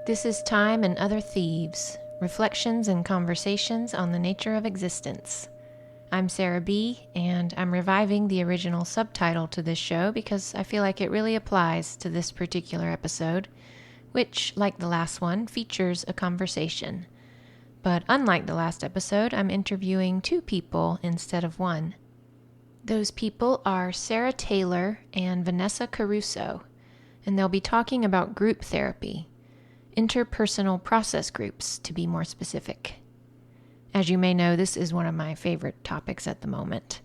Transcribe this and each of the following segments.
This is Time and Other Thieves, reflections and conversations on the nature of existence. I'm Sarah B., and I'm reviving the original subtitle to this show because I feel like it really applies to this particular episode, which, like the last one, features a conversation. But unlike the last episode, I'm interviewing two people instead of one. Those people are Sarah Taylor and Vanessa Caruso, and they'll be talking about group therapy. Interpersonal process groups, to be more specific. As you may know, this is one of my favorite topics at the moment.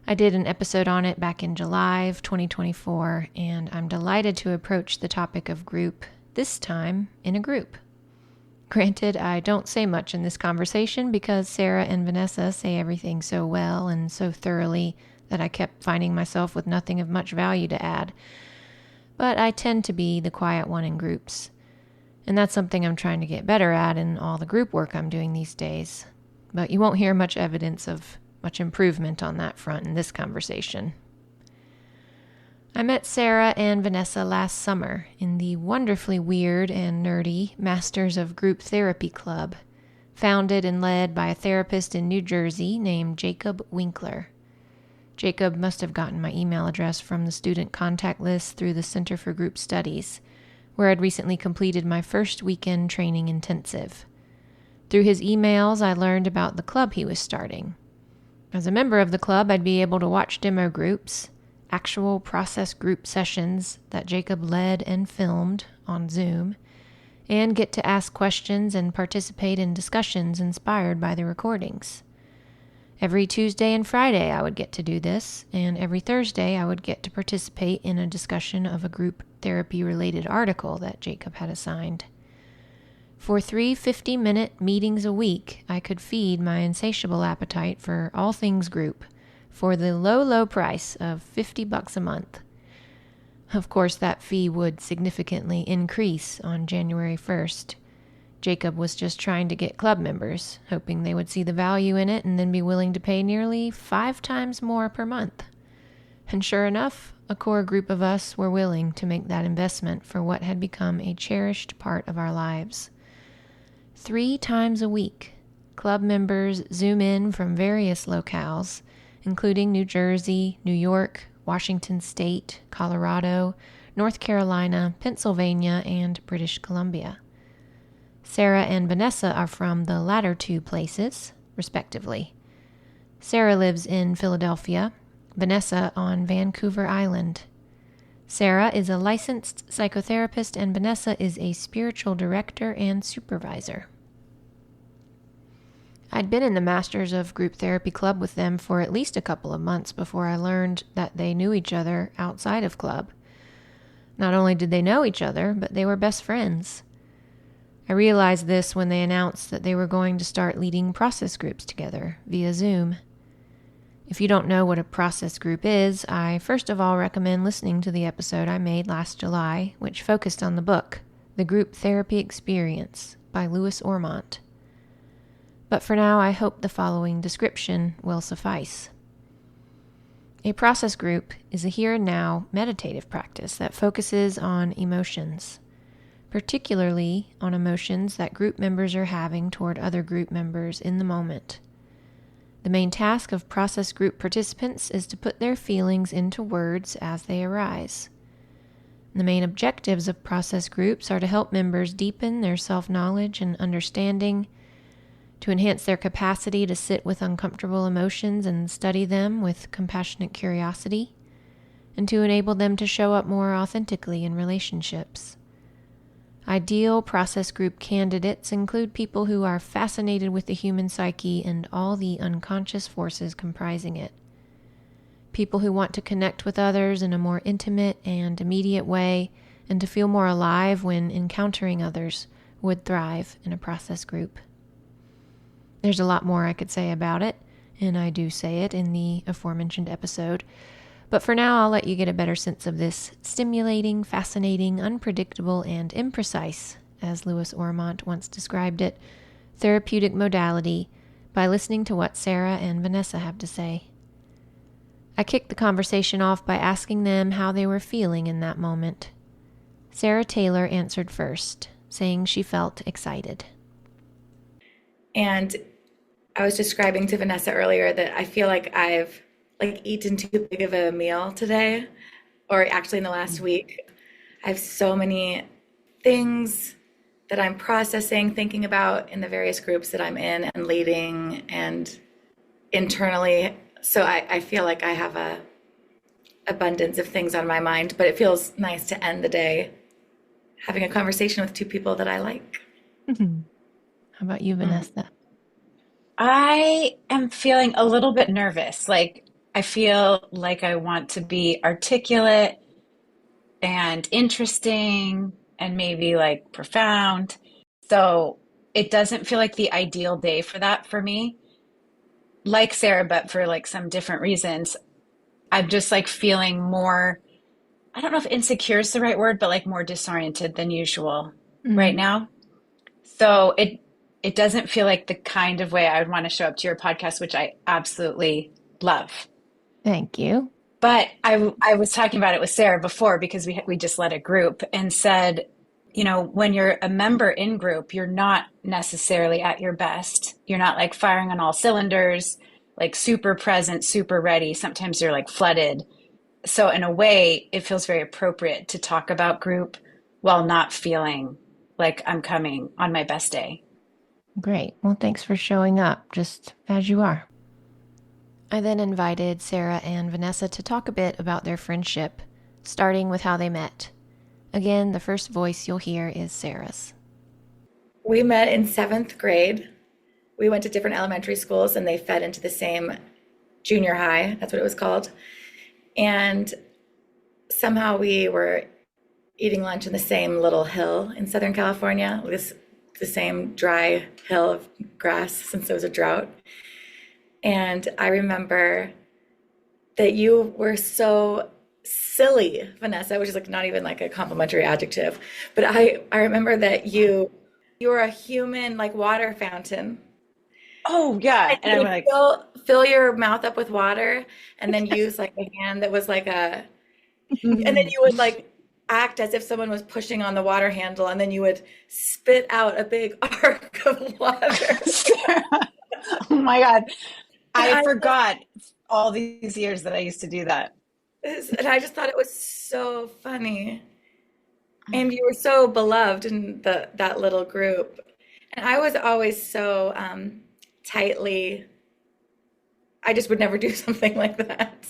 I did an episode on it back in July of 2024, and I'm delighted to approach the topic of group, this time in a group. Granted, I don't say much in this conversation because Sarah and Vanessa say everything so well and so thoroughly that I kept finding myself with nothing of much value to add. But I tend to be the quiet one in groups. And that's something I'm trying to get better at in all the group work I'm doing these days. But you won't hear much evidence of much improvement on that front in this conversation. I met Sarah and Vanessa last summer in the wonderfully weird and nerdy Masters of Group Therapy Club, founded and led by a therapist in New Jersey named Jacob Winkler. Jacob must have gotten my email address from the student contact list through the Center for Group Studies, where I'd recently completed my first weekend training intensive. Through his emails, I learned about the club he was starting. As a member of the club, I'd be able to watch demo groups, actual process group sessions that Jacob led and filmed on Zoom, and get to ask questions and participate in discussions inspired by the recordings. Every Tuesday and Friday I would get to do this, and every Thursday I would get to participate in a discussion of a group therapy-related article that Jacob had assigned. For 3 50-minute meetings a week, I could feed my insatiable appetite for all things group for the low price of $50 a month. Of course, that fee would significantly increase on January 1st. Jacob was just trying to get club members, hoping they would see the value in it and then be willing to pay nearly 5 times more per month. And sure enough, a core group of us were willing to make that investment for what had become a cherished part of our lives. 3 times a week, club members Zoom in from various locales, including New Jersey, New York, Washington State, Colorado, North Carolina, Pennsylvania, and British Columbia. Sarah and Vanessa are from the latter 2 places, respectively. Sarah lives in Philadelphia, Vanessa on Vancouver Island. Sarah is a licensed psychotherapist and Vanessa is a spiritual director and supervisor. I'd been in the Masters of Group Therapy Club with them for at least a couple of months before I learned that they knew each other outside of club. Not only did they know each other, but they were best friends. I realized this when they announced that they were going to start leading process groups together via Zoom. If you don't know what a process group is, I first of all recommend listening to the episode I made last July, which focused on the book, The Group Therapy Experience by Louis Ormont. But for now, I hope the following description will suffice. A process group is a here and now meditative practice that focuses on emotions, particularly on emotions that group members are having toward other group members in the moment. The main task of process group participants is to put their feelings into words as they arise. The main objectives of process groups are to help members deepen their self-knowledge and understanding, to enhance their capacity to sit with uncomfortable emotions and study them with compassionate curiosity, and to enable them to show up more authentically in relationships. Ideal process group candidates include people who are fascinated with the human psyche and all the unconscious forces comprising it. People who want to connect with others in a more intimate and immediate way and to feel more alive when encountering others would thrive in a process group. There's a lot more I could say about it, and I do say it in the aforementioned episode. But for now, I'll let you get a better sense of this stimulating, fascinating, unpredictable, and imprecise, as Louis Ormont once described it, therapeutic modality by listening to what Sarah and Vanessa have to say. I kicked the conversation off by asking them how they were feeling in that moment. Sarah Taylor answered first, saying she felt excited. And I was describing to Vanessa earlier that I feel like I've like eaten too big of a meal today, or actually in the last week. I have so many things that I'm processing, thinking about in the various groups that I'm in and leading and internally. So I feel like I have a abundance of things on my mind, but it feels nice to end the day having a conversation with two people that I like. How about you, Vanessa? I am feeling a little bit nervous. Like, I feel like I want to be articulate and interesting and maybe like profound. So it doesn't feel like the ideal day for that for me. Like Sarah, but for like some different reasons. I'm just like feeling more, I don't know if insecure is the right word, but like more disoriented than usual right Mm, now. So it doesn't feel like the kind of way I would want to show up to your podcast, which I absolutely love. thank you. But I was talking about it with Sarah before because we just led a group and said, you know, when you're a member in group, you're not necessarily at your best. You're not like firing on all cylinders, like super present, super ready. Sometimes you're like flooded. So in a way, it feels very appropriate to talk about group while not feeling like I'm coming on my best day. Great. Well, thanks for showing up just as you are. I then invited Sarah and Vanessa to talk a bit about their friendship, starting with how they met. Again, the first voice you'll hear is Sarah's. We met in seventh grade. We went to different elementary schools and they fed into the same junior high. That's what it was called. And somehow we were eating lunch in the same little hill in Southern California, the same dry hill of grass since there was a drought. And I remember that you were so silly, Vanessa, which is like not even like a complimentary adjective. But I remember that you were a human like water fountain. Oh yeah. And And you I'm would like, fill your mouth up with water and then use like a hand that was like a and then you would like act as if someone was pushing on the water handle and then you would spit out a big arc of water. Sarah, oh my God. And I I forgot all these years that I used to do that. and I just thought it was so funny. And you were so beloved in that little group. And I was always so tightly, I just would never do something like that.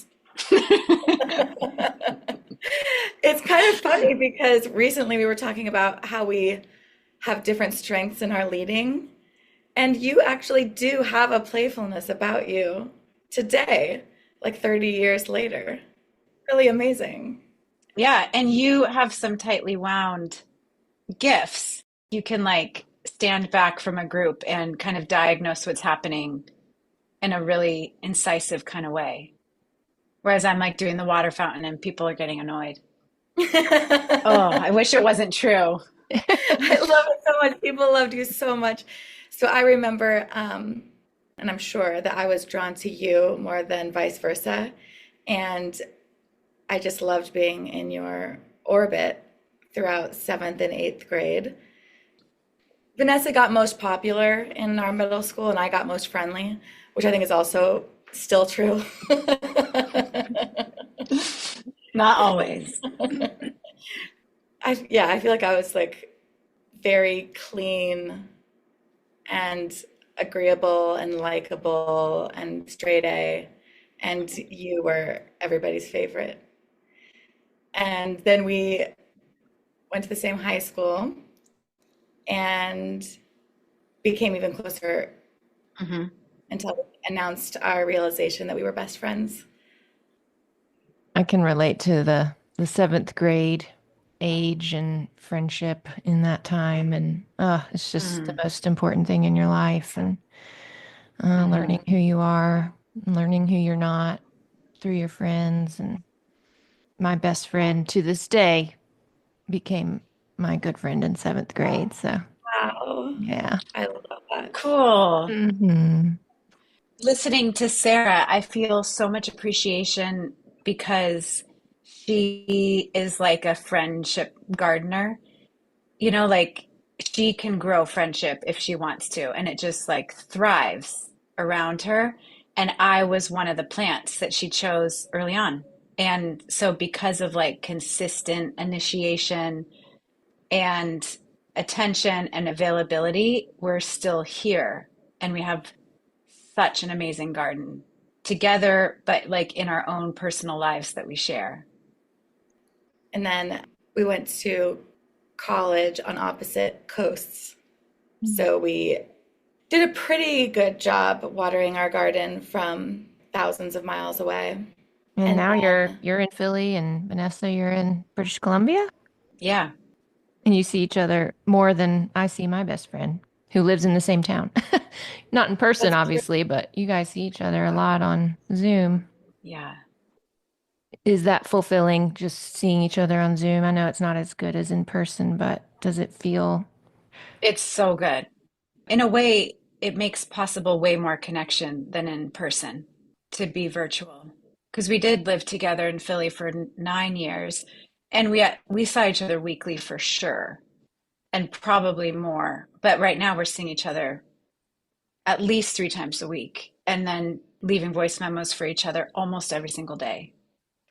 It's kind of funny because recently we were talking about how we have different strengths in our leading, and you actually do have a playfulness about you today, like 30 years later. Really amazing. Yeah, and you have some tightly wound gifts. You can like stand back from a group and kind of diagnose what's happening in a really incisive kind of way. Whereas I'm like doing the water fountain and people are getting annoyed. Oh, I wish it wasn't true. I love it so much. People loved you so much. So I remember, and I'm sure that I was drawn to you more than vice versa. And I just loved being in your orbit throughout seventh and eighth grade. Vanessa got most popular in our middle school, and I got most friendly, which I think is also still true. Not always. Yeah, I feel like I was like very clean and agreeable and likable and straight A, and you were everybody's favorite. And then we went to the same high school and became even closer Hmm. until we announced our realization that we were best friends. I can relate to the seventh grade age and friendship in that time, and it's just the Hmm. most important thing in your life, and learning Hmm. who you are, learning who you're not through your friends, and my best friend to this day became my good friend in seventh grade. So Wow. yeah. I love that. Cool. Hmm. Listening to Sarah, I feel so much appreciation because she is like a friendship gardener. You know, like she can grow friendship if she wants to, and it just like thrives around her. And I was one of the plants that she chose early on. And so because of like consistent initiation and attention and availability, we're still here. And we have such an amazing garden together, but like in our own personal lives that we share. And then we went to college on opposite coasts. So we did a pretty good job watering our garden from thousands of miles away. And And now then, you're in Philly and Vanessa, you're in British Columbia? Yeah. And you see each other more than I see my best friend who lives in the same town. Not in person, that's true. obviously, but you guys see each other a lot on Zoom. Yeah. Is that fulfilling just seeing each other on Zoom? I know it's not as good as in person, but does it feel? It's so good. In a way, it makes possible way more connection than in person to be virtual. Because we did live together in Philly for 9 years, and we saw each other weekly for sure, and probably more. But right now, we're seeing each other at least 3 times a week, and then leaving voice memos for each other almost every single day.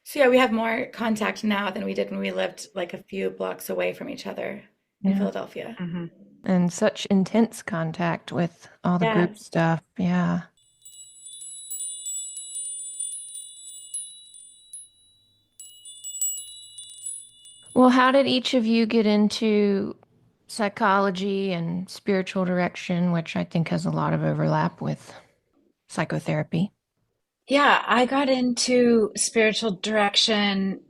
So yeah, we have more contact now than we did when we lived like a few blocks away from each other in Yeah. Philadelphia. Hmm. And such intense contact with all the group Yes. stuff. Yeah. Well, how did each of you get into psychology and spiritual direction, which I think has a lot of overlap with psychotherapy? Yeah, I got into spiritual direction.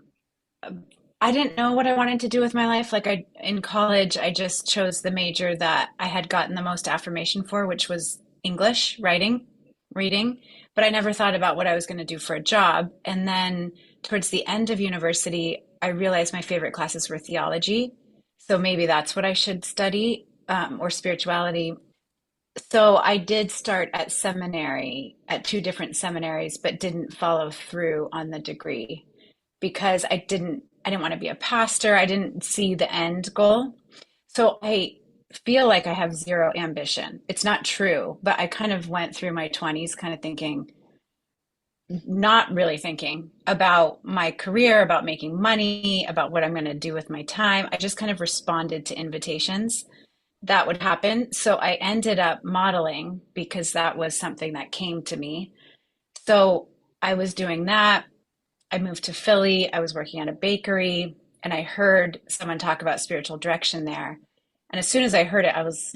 I didn't know what I wanted to do with my life. Like in college, I just chose the major that I had gotten the most affirmation for, which was English, writing, reading. But I never thought about what I was going to do for a job. And then towards the end of university, I realized my favorite classes were theology. So maybe that's what I should study, or spirituality. So I did start at seminary, at two different seminaries, but didn't follow through on the degree because I didn't want to be a pastor. I didn't see the end goal. So I feel like I have zero ambition. It's not true, but I kind of went through my 20s kind of thinking, not really thinking about my career, about making money, about what I'm going to do with my time. I just kind of responded to invitations that would happen. So I ended up modeling because that was something that came to me. So I was doing that. I moved to Philly. I was working at a bakery and I heard someone talk about spiritual direction there. And as soon as I heard it, I was,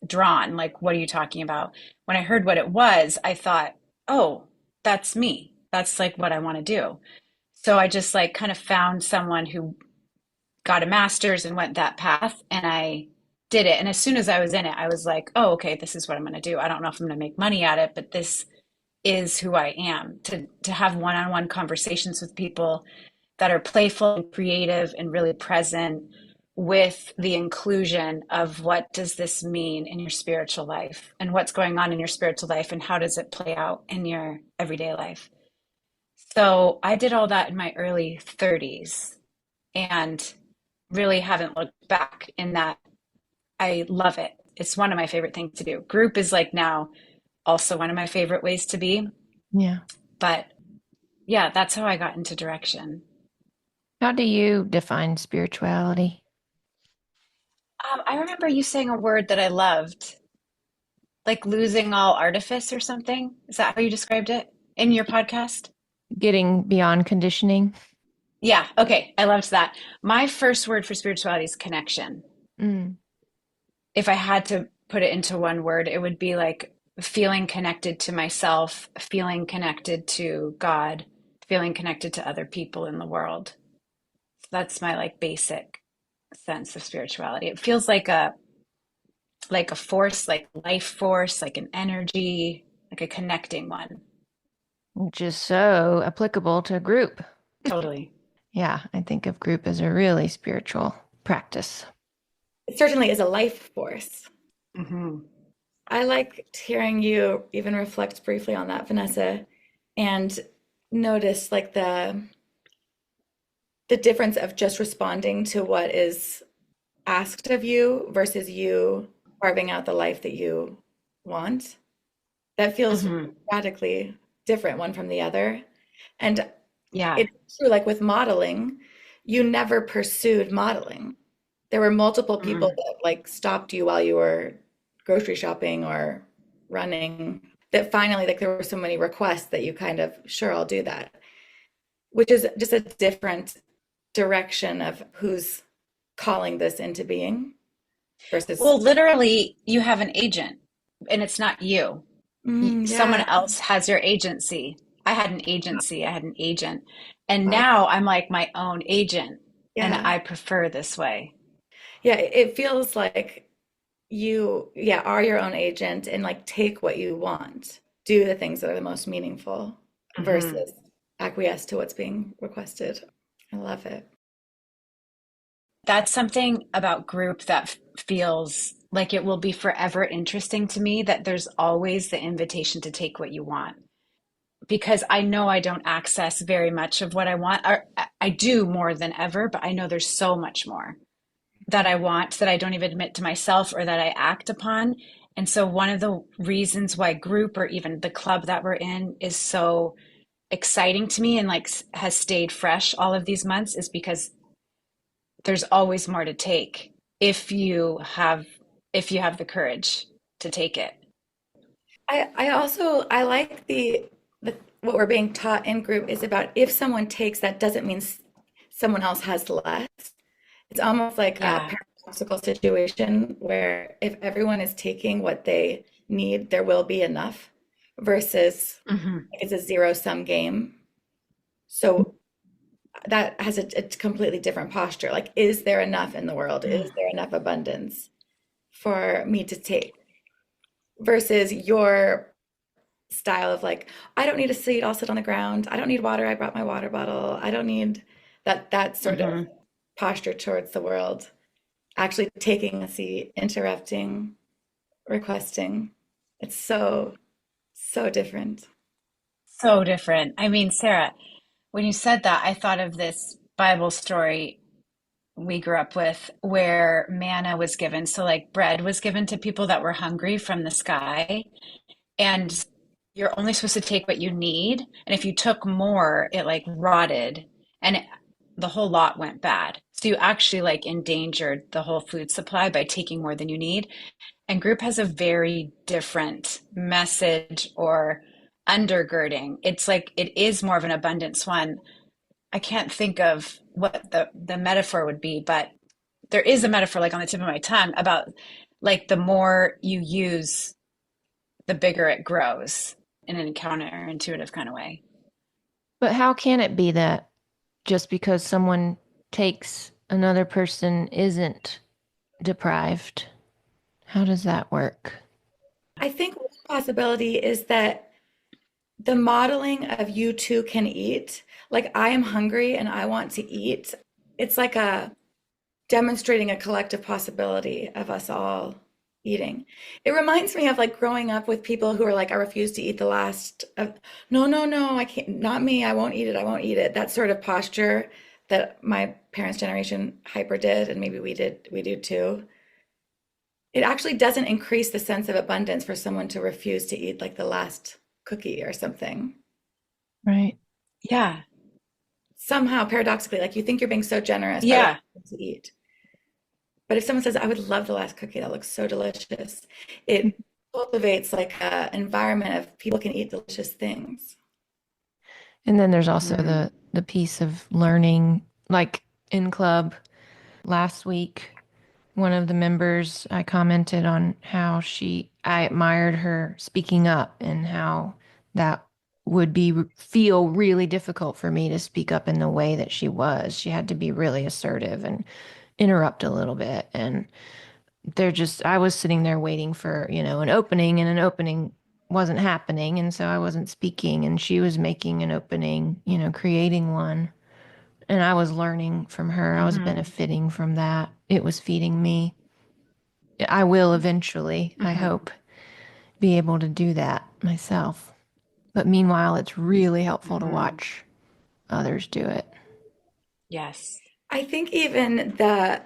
drawn. Like, what are you talking about? When I heard what it was, I thought, oh, that's me. That's like what I want to do. So I just like kind of found someone who got a master's and went that path and I did it. And as soon as I was in it, I was like, oh, okay, this is what I'm going to do. I don't know if I'm going to make money at it, but this is who I am to have one-on-one conversations with people that are playful and creative and really present with the inclusion of what does this mean in your spiritual life and what's going on in your spiritual life and how does it play out in your everyday life. So I did all that in my early 30s and really haven't looked back in that. I love it. It's one of my favorite things to do. Group is like now also one of my favorite ways to be. Yeah. But yeah, that's how I got into direction. How do you define spirituality? I remember you saying a word that I loved, like losing all artifice or something. Is that how you described it in your podcast? Getting beyond conditioning? Yeah, okay. I loved that. My first word for spirituality is connection. Mm. If I had to put it into one word, it would be like feeling connected to myself, feeling connected to God, feeling connected to other people in the world. So that's my like basic sense of spirituality. It feels like a force, like life force, like an energy, like a connecting one. Which is so applicable to group. Totally. Yeah, I think of group as a really spiritual practice. It certainly is a life force. Hmm. I liked hearing you even reflect briefly on that, Vanessa, and notice like the difference of just responding to what is asked of you versus you carving out the life that you want. That feels Hmm. radically different one from the other. And Yeah. it's true, like with modeling, you never pursued modeling. There were multiple people Mm. that like stopped you while you were grocery shopping or running that finally like there were so many requests that you kind of, sure, I'll do that, which is just a different direction of who's calling this into being versus Well, literally, you have an agent, and it's not you. Someone yeah, else has your agency. I had an agency, I had an agent, and now I'm like my own agent, and yeah, I prefer this way. yeah, it feels like you, yeah, are your own agent and like take what you want, do the things that are the most meaningful Hmm. versus acquiesce to what's being requested. I love it. That's something about group that feels like it will be forever interesting to me, that there's always the invitation to take what you want. Because I know I don't access very much of what I want. Or I do more than ever, but I know there's so much more that I want that I don't even admit to myself or that I act upon. And so, one of the reasons why group or even the club that we're in is so exciting to me and like has stayed fresh all of these months is because there's always more to take if you have the courage to take it. I also I like the what we're being taught in group is about if someone takes that doesn't mean someone else has less. It's almost like a Yeah. paradoxical situation where if everyone is taking what they need, there will be enough versus Hmm. it's a zero sum game. So that has a completely different posture. Like, is there enough in the world? Is there enough abundance for me to take? Versus your style of like, I don't need a seat, I'll sit on the ground. I don't need water, I brought my water bottle. I don't need that sort of Hmm. posture towards the world. Actually taking a seat, interrupting, requesting. It's so, so different. So different. I mean, Sarah, when you said that, I thought of this Bible story we grew up with where manna was given. So, like, bread was given to people that were hungry from the sky, and you're only supposed to take what you need. And if you took more, it like rotted and the whole lot went bad. So, you actually like endangered the whole food supply by taking more than you need. And group has a very different message or undergirding. It's like it is more of an abundance one. I can't think of what the metaphor would be, but there is a metaphor like on the tip of my tongue about like the more you use, the bigger it grows in an counterintuitive kind of way. But how can it be that just because someone takes, another person isn't deprived? How does that work? I think one possibility is that the modeling of you two can eat, like I am hungry and I want to eat, it's like a demonstrating a collective possibility of us all eating. It reminds me of like growing up with people who are like, I refuse to eat the last of, no, no, no, I can't, not me, I won't eat it, I won't eat it. That sort of posture that my parents' generation hyper did, and maybe we do too. It actually doesn't increase the sense of abundance for someone to refuse to eat like the last cookie or something. Right. Yeah. Somehow, paradoxically, like you think you're being so generous by Yeah. refusing to eat. But if someone says, I would love the last cookie, that looks so delicious, it cultivates like an environment of people can eat delicious things. And then there's also Mm. the piece of learning, like in club last week, one of the members, I commented on how I admired her speaking up and how that would feel really difficult for me to speak up in the way that she was. She had to be really assertive and interrupt a little bit. And I was sitting there waiting for, an opening, and an opening wasn't happening. And so I wasn't speaking, and she was making an opening, creating one. And I was learning from her. I was Hmm. benefiting from that. It was feeding me. I will eventually, I Hmm. hope, be able to do that myself. But meanwhile, it's really helpful to Hmm. watch others do it. Yes. I think even the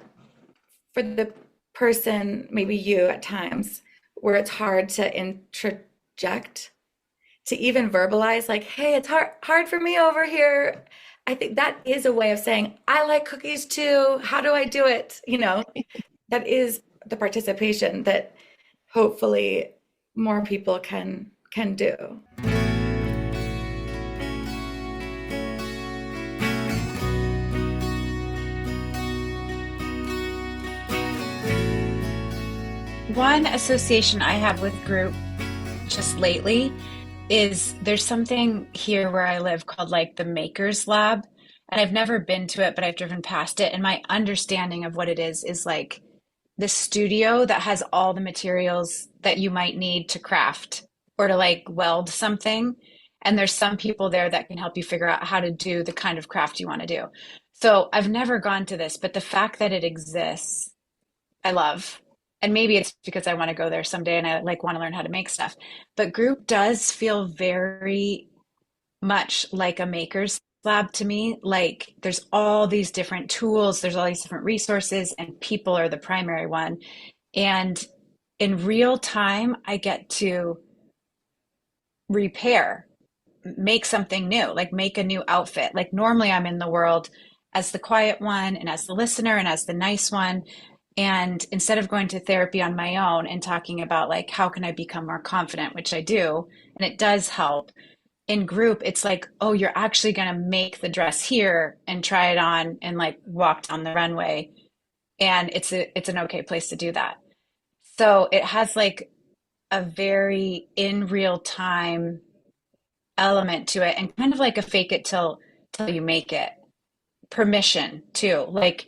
for the person, maybe you at times, where it's hard to interject, to even verbalize, like, hey, it's hard for me over here. I think that is a way of saying, I like cookies too. How do I do it? That is the participation that hopefully more people can do. One association I have with group just lately is there's something here where I live called like the Makers Lab. And I've never been to it, but I've driven past it. And my understanding of what it is like the studio that has all the materials that you might need to craft or to like weld something. And there's some people there that can help you figure out how to do the kind of craft you want to do. So I've never gone to this, but the fact that it exists, I love. And maybe it's because I want to go there someday and I like want to learn how to make stuff. But group does feel very much like a maker's lab to me. Like there's all these different tools, there's all these different resources, and people are the primary one. And in real time, I get to repair, make something new, like make a new outfit. Like normally I'm in the world as the quiet one and as the listener and as the nice one. And instead of going to therapy on my own and talking about like how can I become more confident, which I do, and it does help, in group, it's like, oh, you're actually going to make the dress here and try it on and like walk down the runway. And it's an okay place to do that. So it has like a very in real time element to it and kind of like a fake it till you make it permission too. Like,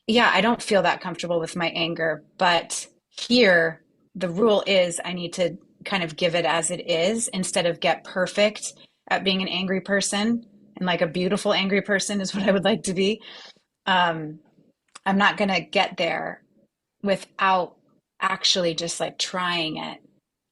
yeah, I don't feel that comfortable with my anger, but here the rule is I need to kind of give it as it is instead of get perfect at being an angry person, and like a beautiful angry person is what I would like to be. Um, I'm not going to get there without actually just like trying it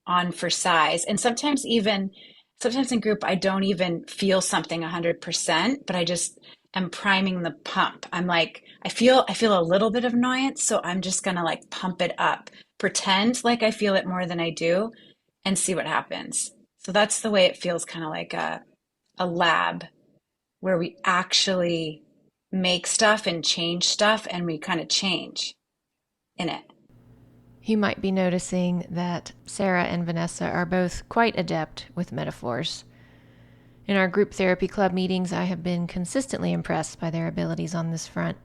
on for size. And sometimes in group, I don't even feel something 100%, but I just am priming the pump. I'm like, I feel a little bit of annoyance, so I'm just going to like pump it up, pretend like I feel it more than I do, and see what happens. So that's the way it feels, kind of like a lab where we actually make stuff and change stuff and we kind of change in it. You might be noticing that Sarah and Vanessa are both quite adept with metaphors. In our group therapy club meetings, I have been consistently impressed by their abilities on this front.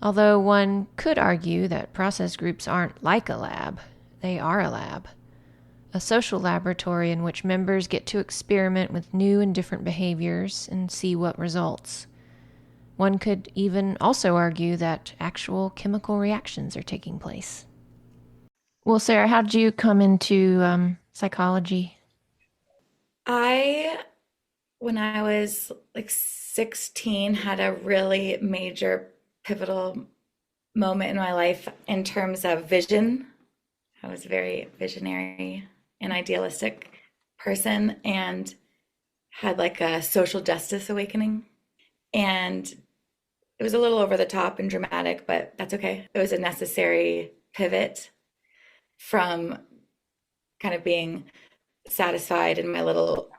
Although one could argue that process groups aren't like a lab, they are a lab. A social laboratory in which members get to experiment with new and different behaviors and see what results. One could even also argue that actual chemical reactions are taking place. Well, Sarah, how did you come into psychology? I, when I was like 16, had a really major pivotal moment in my life in terms of vision. I was a very visionary and idealistic person and had like a social justice awakening. And it was a little over the top and dramatic, but that's okay. It was a necessary pivot from kind of being satisfied in my little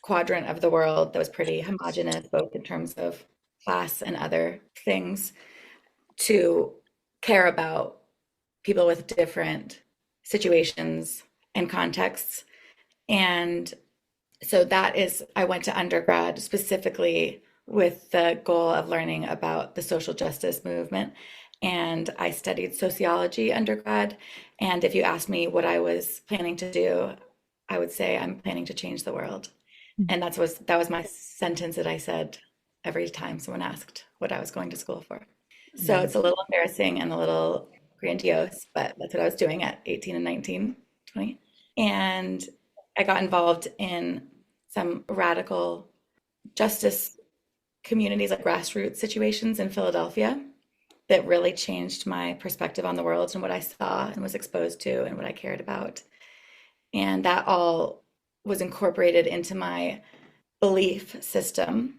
quadrant of the world that was pretty homogenous, both in terms of class and other things, to care about people with different situations and contexts. And so I went to undergrad specifically with the goal of learning about the social justice movement. And I studied sociology undergrad. And if you asked me what I was planning to do, I would say I'm planning to change the world. And that was my sentence that I said every time someone asked what I was going to school for. So it's a little embarrassing and a little grandiose, but that's what I was doing at 18 and 19, 20. And I got involved in some radical justice communities, like grassroots situations in Philadelphia, that really changed my perspective on the world and what I saw and was exposed to and what I cared about. And that all was incorporated into my belief system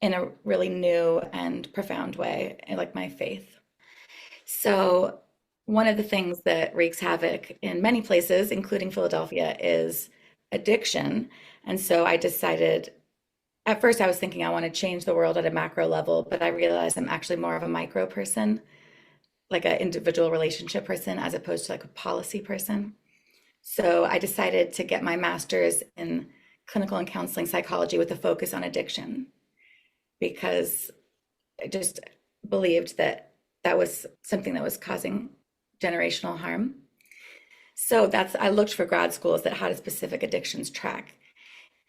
in a really new and profound way, like my faith. So, one of the things that wreaks havoc in many places, including Philadelphia, is addiction. And so I decided, at first, I was thinking I want to change the world at a macro level, but I realized I'm actually more of a micro person, like an individual relationship person, as opposed to like a policy person. So I decided to get my master's in clinical and counseling psychology with a focus on addiction because I just believed that that was something that was causing generational harm. So I looked for grad schools that had a specific addictions track.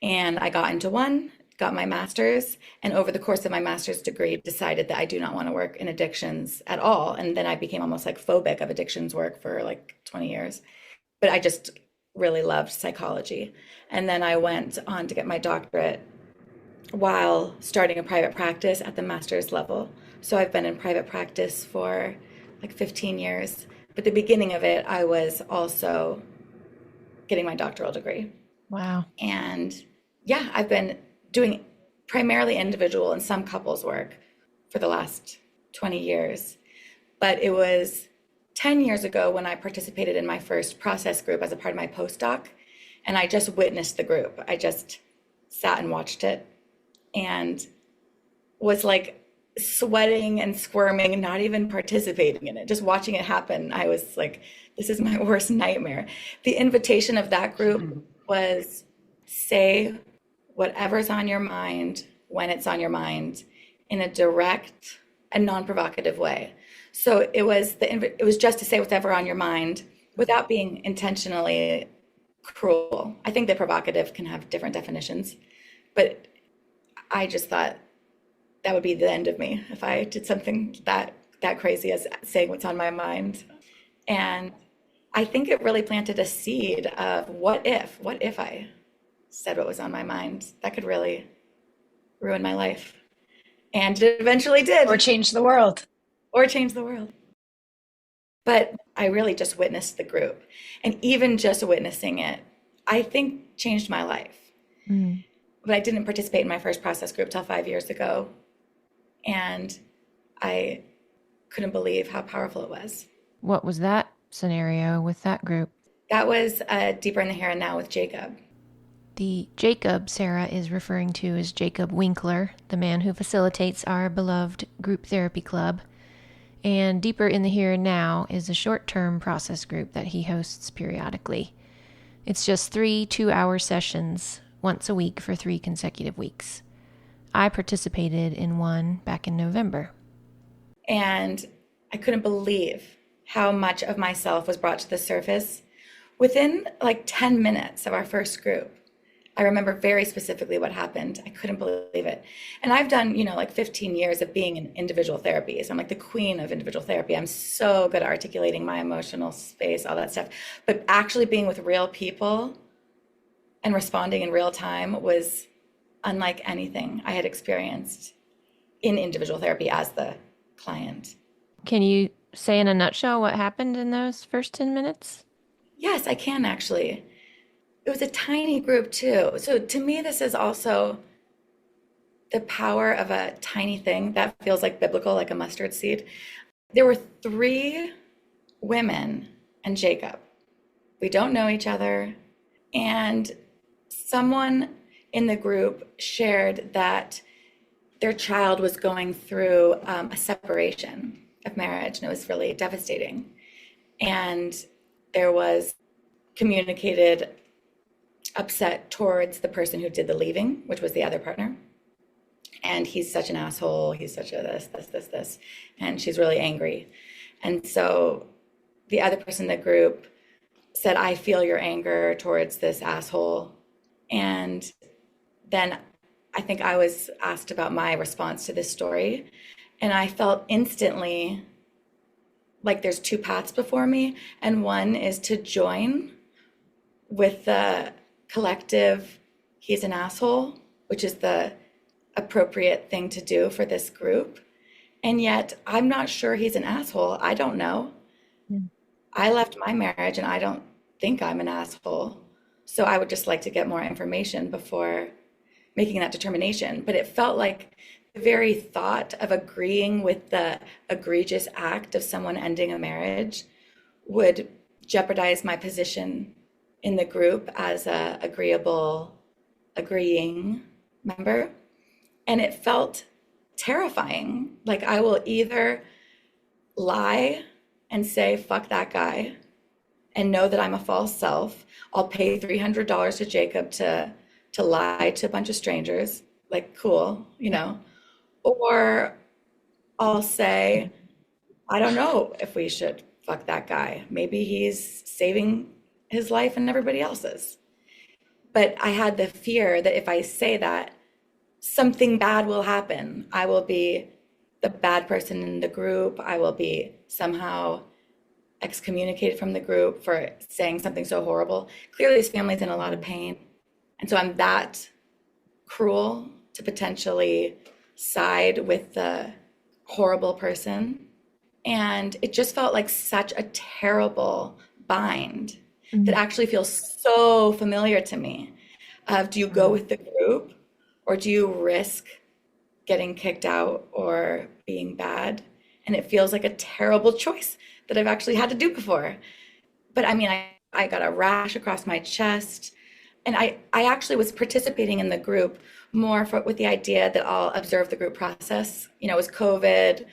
And I got into one, got my master's, and over the course of my master's degree, decided that I do not want to work in addictions at all. And then I became almost like phobic of addictions work for like 20 years. But I just really loved psychology. And then I went on to get my doctorate while starting a private practice at the master's level. So I've been in private practice for like 15 years. But the beginning of it, I was also getting my doctoral degree. Wow. And yeah, I've been doing primarily individual and some couples work for the last 20 years. But it was 10 years ago when I participated in my first process group as a part of my postdoc. And I just witnessed the group. I just sat and watched it and was like sweating and squirming, not even participating in it, just watching it happen. I was like, this is my worst nightmare. The invitation of that group was say whatever's on your mind when it's on your mind in a direct and non-provocative way. So it was just to say whatever on your mind without being intentionally cruel. I think that provocative can have different definitions, but I just thought that would be the end of me if I did something that crazy as saying what's on my mind. And I think it really planted a seed of what if I said what was on my mind? That could really ruin my life. And it eventually did. Or change the world. Or change the world. But I really just witnessed the group. And even just witnessing it, I think changed my life. Mm. But I didn't participate in my first process group till 5 years ago. And I couldn't believe how powerful it was. What was that scenario with that group? That was Deeper in the Here and Now with Jacob. The Jacob Sarah is referring to is Jacob Winkler, the man who facilitates our beloved group therapy club. And Deeper in the Here and Now is a short-term process group that he hosts periodically. It's just 3 2-hour sessions once a week for 3 consecutive weeks. I participated in one back in November. And I couldn't believe how much of myself was brought to the surface within like 10 minutes of our first group. I remember very specifically what happened. I couldn't believe it. And I've done, like 15 years of being in individual therapy. So I'm like the queen of individual therapy. I'm so good at articulating my emotional space, all that stuff. But actually being with real people and responding in real time was unlike anything I had experienced in individual therapy as the client. Can you say in a nutshell what happened in those first 10 minutes? Yes, I can actually. It was a tiny group too. So to me, this is also the power of a tiny thing that feels like biblical, like a mustard seed. There were 3 women and Jacob. We don't know each other. And someone in the group shared that their child was going through a separation of marriage, and it was really devastating. And there was communicated upset towards the person who did the leaving, which was the other partner. And he's such an asshole. He's such a this. And she's really angry. And so the other person in the group said, I feel your anger towards this asshole. And then I think I was asked about my response to this story. And I felt instantly like there's 2 paths before me. And one is to join with the collective, he's an asshole, which is the appropriate thing to do for this group. And yet I'm not sure he's an asshole. I don't know. I left my marriage and I don't think I'm an asshole. So I would just like to get more information before making that determination. But it felt like very thought of agreeing with the egregious act of someone ending a marriage would jeopardize my position in the group as a agreeing member. And it felt terrifying. Like I will either lie and say, fuck that guy, and know that I'm a false self. I'll pay $300 to Jacob to lie to a bunch of strangers. Like, cool, you know. Or I'll say, I don't know if we should fuck that guy. Maybe he's saving his life and everybody else's. But I had the fear that if I say that, something bad will happen. I will be the bad person in the group. I will be somehow excommunicated from the group for saying something so horrible. Clearly, his family's in a lot of pain. And so I'm that cruel to potentially side with the horrible person. And it just felt like such a terrible bind that actually feels so familiar to me. Do you go with the group, or do you risk getting kicked out or being bad? And it feels like a terrible choice that I've actually had to do before. But I mean, I got a rash across my chest. And I actually was participating in the group more with the idea that I'll observe the group process. You know, it was COVID.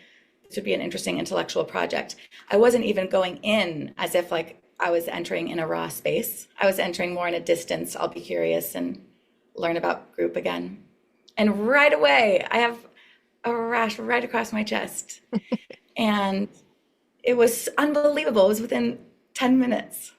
This would be an interesting intellectual project. I wasn't even going in as if like I was entering in a raw space. I was entering more in a distance. I'll be curious and learn about group again. And right away, I have a rash right across my chest. And it was unbelievable. It was within 10 minutes.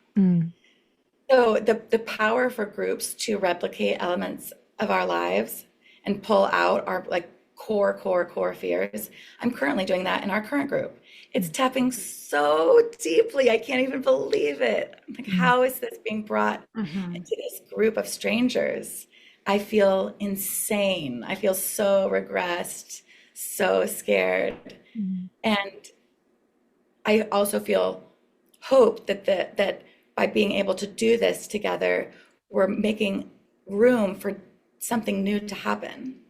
So the power for groups to replicate elements of our lives and pull out our like core fears. I'm currently doing that in our current group. It's tapping so deeply. I can't even believe it. Like, how is this being brought into this group of strangers? I feel insane. I feel so regressed, so scared. And I also feel hope that by being able to do this together, we're making room for something new to happen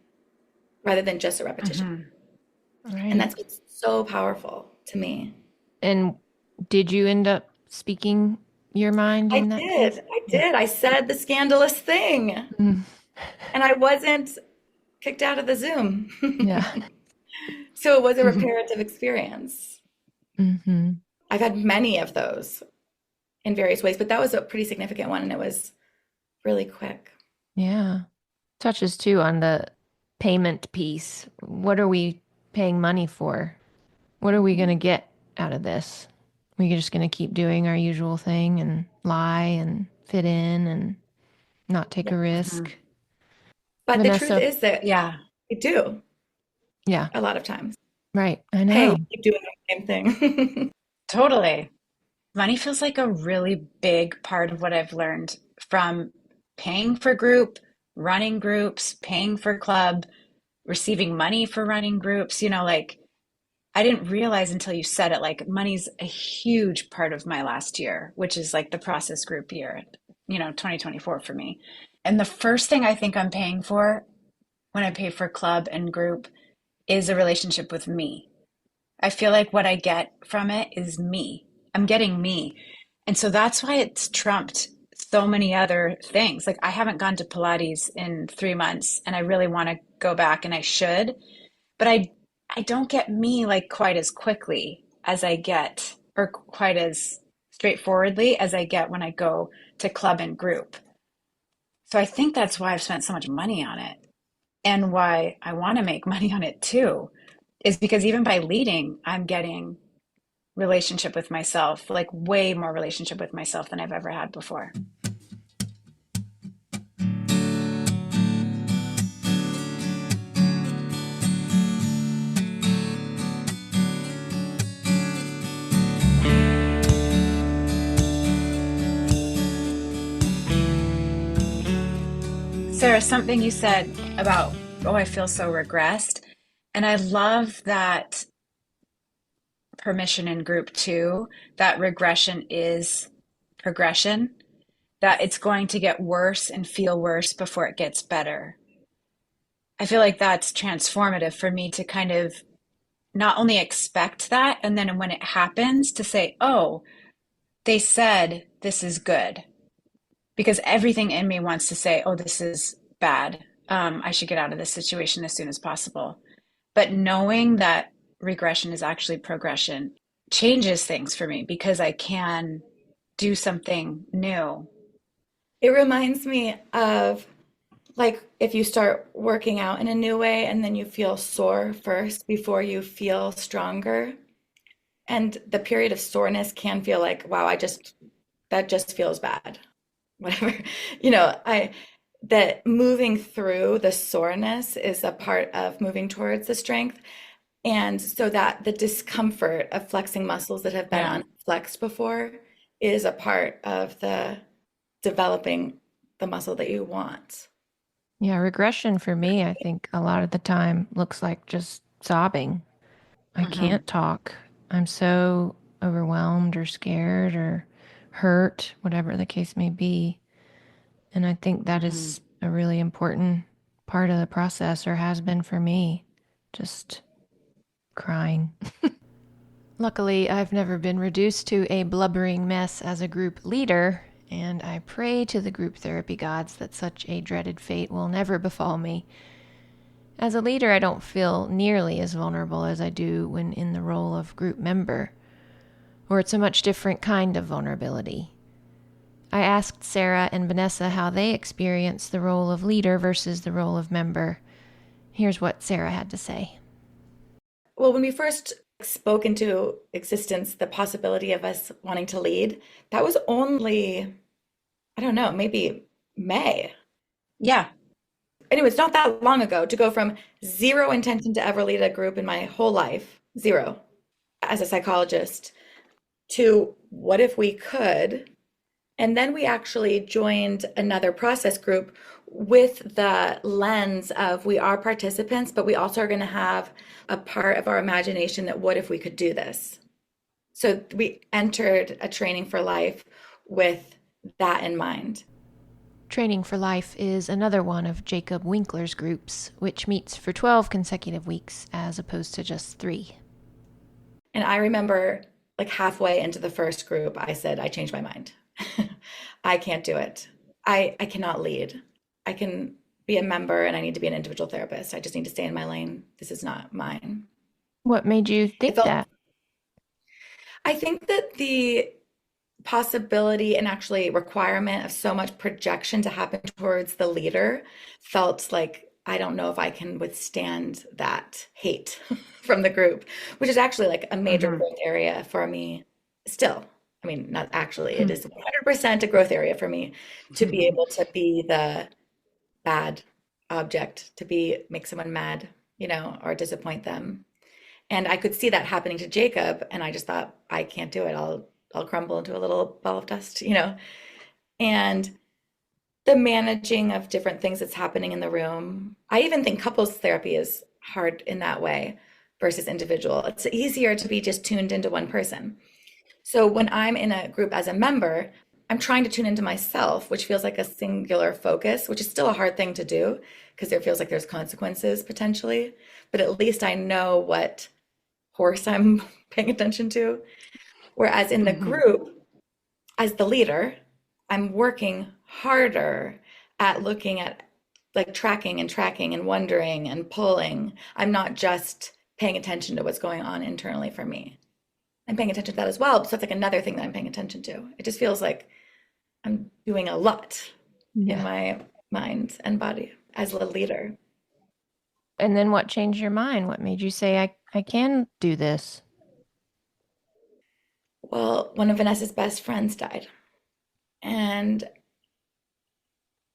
rather than just a repetition. Right. And that's what's so powerful to me. And did you end up speaking your mind in that case? I did. I said the scandalous thing. And I wasn't kicked out of the Zoom. Yeah. So it was a reparative experience. I've had many of those in various ways, but that was a pretty significant one, and it was really quick. Yeah. Touches too on the payment piece. What are we paying money for? What are we going to get out of this? We're just going to keep doing our usual thing and lie and fit in and not take a risk. But Vanessa, the truth is that Yeah. we do yeah, a lot of times. right. I know. Hey, keep doing the same thing. Totally. Money feels like a really big part of what I've learned from paying for group, running groups, paying for club, receiving money for running groups. You know, like I didn't realize until you said it, like money's a huge part of my last year, which is like the process group year, 2024 for me. And the first thing I think I'm paying for when I pay for club and group is a relationship with me. I feel like what I get from it is me. I'm getting me. And so that's why it's trumped so many other things. Like I haven't gone to Pilates in 3 months and I really want to go back and I should, but I don't get me like quite as quickly as I get, or quite as straightforwardly as I get when I go to club and group. So I think that's why I've spent so much money on it, and why I want to make money on it too, is because even by leading, I'm getting relationship with myself, like way more relationship with myself than I've ever had before. Sarah, something you said about, oh, I feel so regressed. And I love that permission in group two, that regression is progression, that it's going to get worse and feel worse before it gets better. I feel like that's transformative for me to kind of not only expect that, and then when it happens, to say, oh, they said this is good. Because everything in me wants to say, oh, this is bad. I should get out of this situation as soon as possible. But knowing that regression is actually progression changes things for me because I can do something new. It reminds me of like if you start working out in a new way and then you feel sore first before you feel stronger. And the period of soreness can feel like, wow, that just feels bad. Whatever. I that moving through the soreness is a part of moving towards the strength. And so that the discomfort of flexing muscles that have been Yeah. unflexed before is a part of the developing the muscle that you want. Yeah, regression for me, I think a lot of the time looks like just sobbing. I Hmm. can't talk. I'm so overwhelmed or scared or hurt, whatever the case may be. And I think that Hmm. is a really important part of the process, or has been for me. Just crying. Luckily, I've never been reduced to a blubbering mess as a group leader, and I pray to the group therapy gods that such a dreaded fate will never befall me. As a leader, I don't feel nearly as vulnerable as I do when in the role of group member, or it's a much different kind of vulnerability. I asked Sarah and Vanessa how they experience the role of leader versus the role of member. Here's what Sarah had to say. Well, when we first spoke into existence the possibility of us wanting to lead, that was only, I don't know, maybe May. Yeah. Anyway, it's not that long ago to go from zero intention to ever lead a group in my whole life, zero, as a psychologist, to what if we could? And then we actually joined another process group with the lens of we are participants, but we also are going to have a part of our imagination that what if we could do this? So we entered a training for life with that in mind. Training for Life is another one of Jacob Winkler's groups, which meets for 12 consecutive weeks as opposed to just 3. And I remember like halfway into the first group, I said, I changed my mind. I can't do it. I cannot lead. I can be a member and I need to be an individual therapist. I just need to stay in my lane. This is not mine. What made you It think felt, that? I think that the possibility and actually requirement of so much projection to happen towards the leader felt like I don't know if I can withstand that hate from the group, which is actually like a major Hmm. growth area for me still. I mean, not actually, it Hmm. is 100% a growth area for me to be able to be the bad object, to be make someone mad, or disappoint them. And I could see that happening to Jacob, and I just thought, I can't do it. I'll crumble into a little ball of dust. And the managing of different things that's happening in the room. I even think couples therapy is hard in that way versus individual. It's easier to be just tuned into one person. So when I'm in a group as a member, I'm trying to tune into myself, which feels like a singular focus, which is still a hard thing to do because it feels like there's consequences potentially. But at least I know what horse I'm paying attention to. Whereas in the Hmm. group, as the leader, I'm working harder at looking at like tracking and wondering and pulling. I'm not just paying attention to what's going on internally for me. I'm paying attention to that as well. So it's like another thing that I'm paying attention to. It just feels like I'm doing a lot in Yeah. my mind and body as a leader. And then what changed your mind? What made you say, I can do this? Well, one of Vanessa's best friends died. And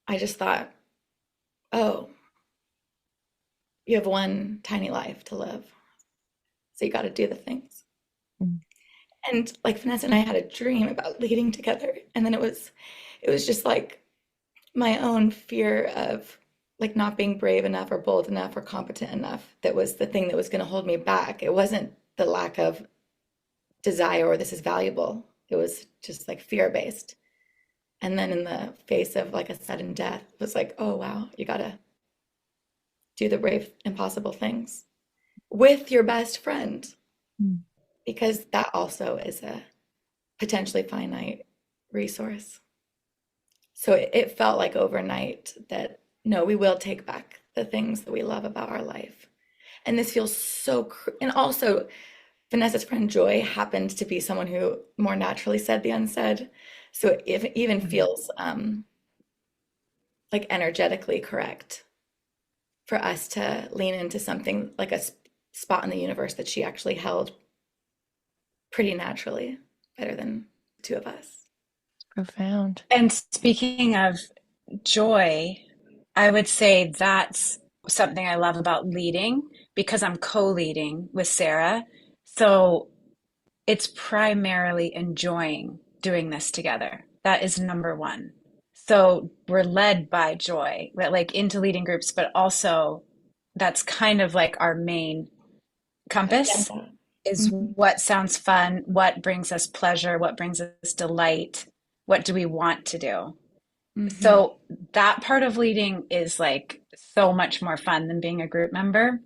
I just thought, oh, you have one tiny life to live. So you got to do the things. Mm. And like Vanessa and I had a dream about leading together. And then it was just like my own fear of like not being brave enough or bold enough or competent enough that was the thing that was going to hold me back. It wasn't the lack of desire or this is valuable. It was just like fear based. And then in the face of like a sudden death, it was like, oh wow, you gotta do the brave, impossible things with your best friend, Mm. because that also is a potentially finite resource. So it felt like overnight that no, we will take back the things that we love about our life. And this feels so, and also Vanessa's friend Joy happened to be someone who more naturally said the unsaid. So it even feels like energetically correct for us to lean into something like a spot in the universe that she actually held pretty naturally, better than two of us. Profound. And speaking of joy, I would say that's something I love about leading because I'm co-leading with Sarah. So it's primarily enjoying doing this together. That is number one. So we're led by joy, like into leading groups, but also that's kind of like our main compass Agenda. is Mhm. what sounds fun, what brings us pleasure, what brings us delight, what do we want to do? Mhm. So that part of leading is like so much more fun than being a group member.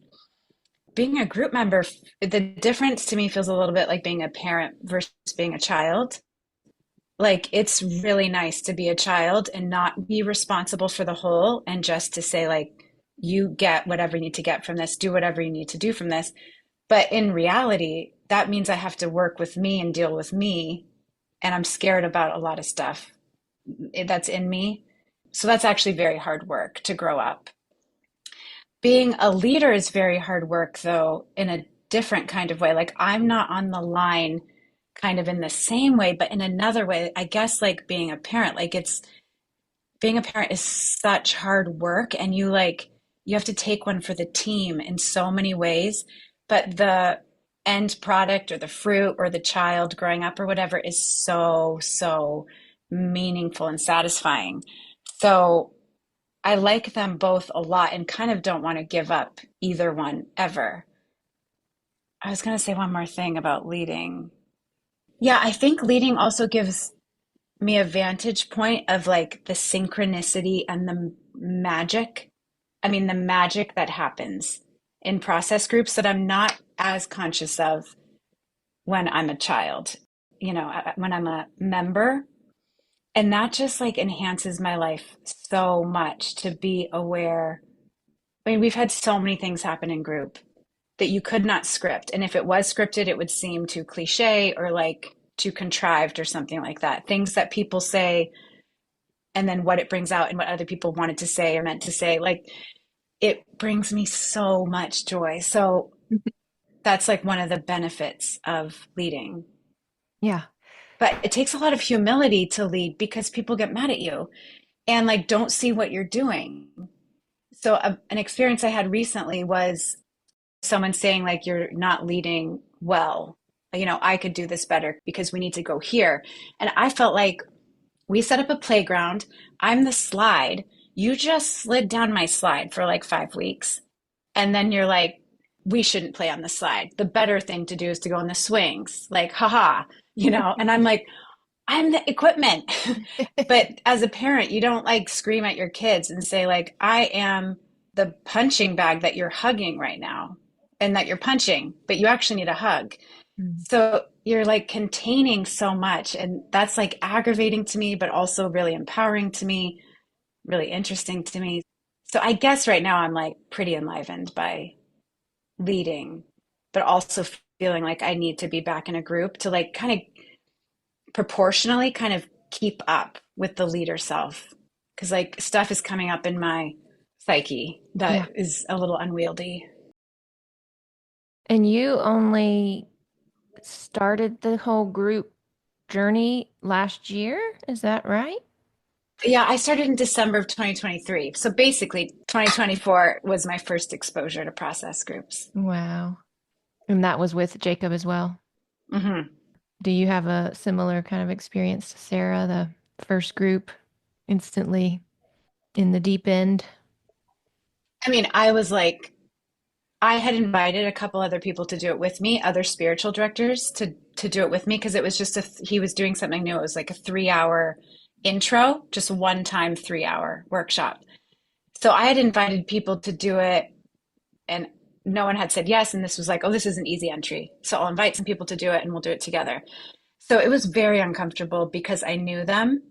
Being a group member, the difference to me feels a little bit like being a parent versus being a child. Like it's really nice to be a child and not be responsible for the whole and just to say like you get whatever you need to get from this, do whatever you need to do from this. But in reality, that means I have to work with me and deal with me, and I'm scared about a lot of stuff that's in me. So that's actually very hard work to grow up. Being a leader is very hard work, though, in a different kind of way. Like I'm not on the line kind of in the same way, but in another way, I guess like being a parent, like it's being a parent is such hard work and you have to take one for the team in so many ways, but the end product or the fruit or the child growing up or whatever is so meaningful and satisfying. So I like them both a lot and kind of don't want to give up either one ever. I was going to say one more thing about leading. Yeah, I think leading also gives me a vantage point of like the synchronicity and the magic. I mean, the magic that happens in process groups that I'm not as conscious of when I'm a child, when I'm a member. And that just like enhances my life so much to be aware. I mean, we've had so many things happen in group that you could not script. And if it was scripted, it would seem too cliche or like too contrived or something like that. Things that people say and then what it brings out and what other people wanted to say or meant to say, like it brings me so much joy. So that's like one of the benefits of leading. Yeah. But it takes a lot of humility to lead because people get mad at you and like don't see what you're doing. So an experience I had recently was someone saying like you're not leading well. I could do this better because we need to go here. And I felt like we set up a playground. I'm the slide. You just slid down my slide for like 5 weeks. And then you're like, we shouldn't play on the slide. The better thing to do is to go on the swings. Like, haha. And I'm like, I'm the equipment. But as a parent, you don't like scream at your kids and say, like, I am the punching bag that you're hugging right now and that you're punching, but you actually need a hug. Mm. So you're like containing so much. And that's like aggravating to me, but also really empowering to me, really interesting to me. So I guess right now I'm like pretty enlivened by leading, but also feeling like I need to be back in a group to like kind of proportionally kind of keep up with the leader self. Cause like stuff is coming up in my psyche Yeah. that is a little unwieldy. And you only started the whole group journey last year, is that right? Yeah, I started in December of 2023. So basically, 2024 was my first exposure to process groups. Wow. And that was with Jacob as well. Hmm. Do you have a similar kind of experience to Sarah, the first group instantly in the deep end? I mean, I was like, I had invited a couple other people to do it with me, other spiritual directors to do it with me because it was just he was doing something new. It was like a 3 hour intro, just one time 3 hour workshop. So I had invited people to do it and no one had said yes. And this was like, oh, this is an easy entry. So I'll invite some people to do it and we'll do it together. So it was very uncomfortable because I knew them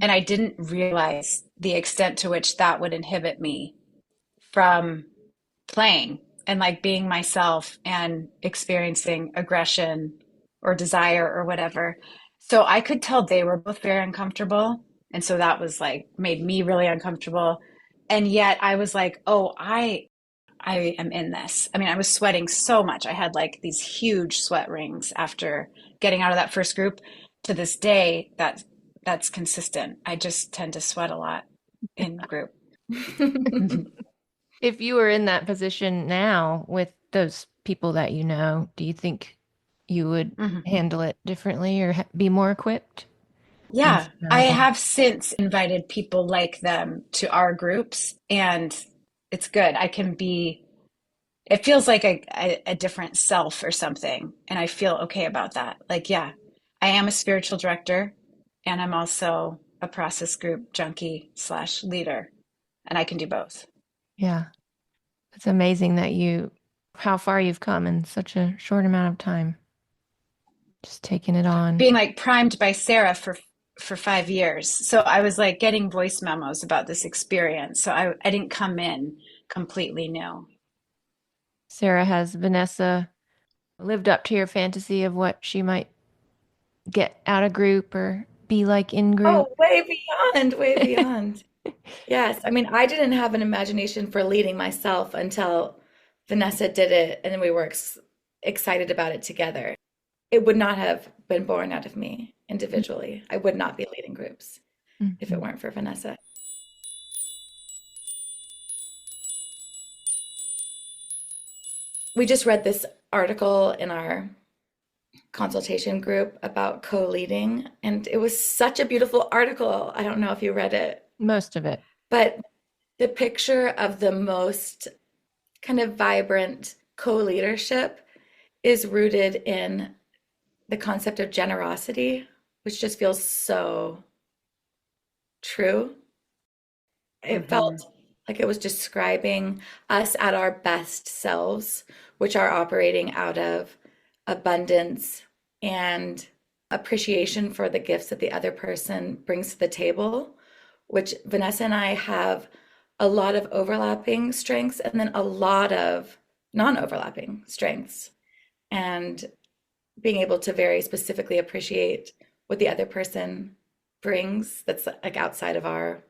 and I didn't realize the extent to which that would inhibit me from playing and like being myself and experiencing aggression or desire or whatever. So I could tell they were both very uncomfortable. And so that was like made me really uncomfortable. And yet I was like, oh, I am in this. I mean, I was sweating so much. I had like these huge sweat rings after getting out of that first group. To this day, that's consistent. I just tend to sweat a lot in group. If you were in that position now with those people that you know, do you think you would Mhm. handle it differently or be more equipped in Yeah, I surrounding? have since invited people like them to our groups, and it's good. I can be, it feels like a different self or something, and I feel okay about that. Like, yeah, I am a spiritual director, and I'm also a process group junkie slash leader, and I can do both. Yeah, it's amazing that how far you've come in such a short amount of time, just taking it on. Being like primed by Sarah for 5 years. So I was like getting voice memos about this experience. So I didn't come in completely new. Sarah, has Vanessa lived up to your fantasy of what she might get out of group or be like in Oh, group? way beyond, way beyond. Yes. I mean, I didn't have an imagination for leading myself until Vanessa did it, and then we were excited about it together. It would not have been born out of me individually. I would not be leading groups if it Mhm. weren't for Vanessa. We just read this article in our consultation group about co-leading, and it was such a beautiful article. I don't know if you read it, Most of it. but the picture of the most kind of vibrant co-leadership is rooted in the concept of generosity, which just feels so true. It Hmm. felt like it was describing us at our best selves, which are operating out of abundance and appreciation for the gifts that the other person brings to the table, which Vanessa and I have a lot of overlapping strengths and then a lot of non-overlapping strengths. And being able to very specifically appreciate what the other person brings that's like outside of our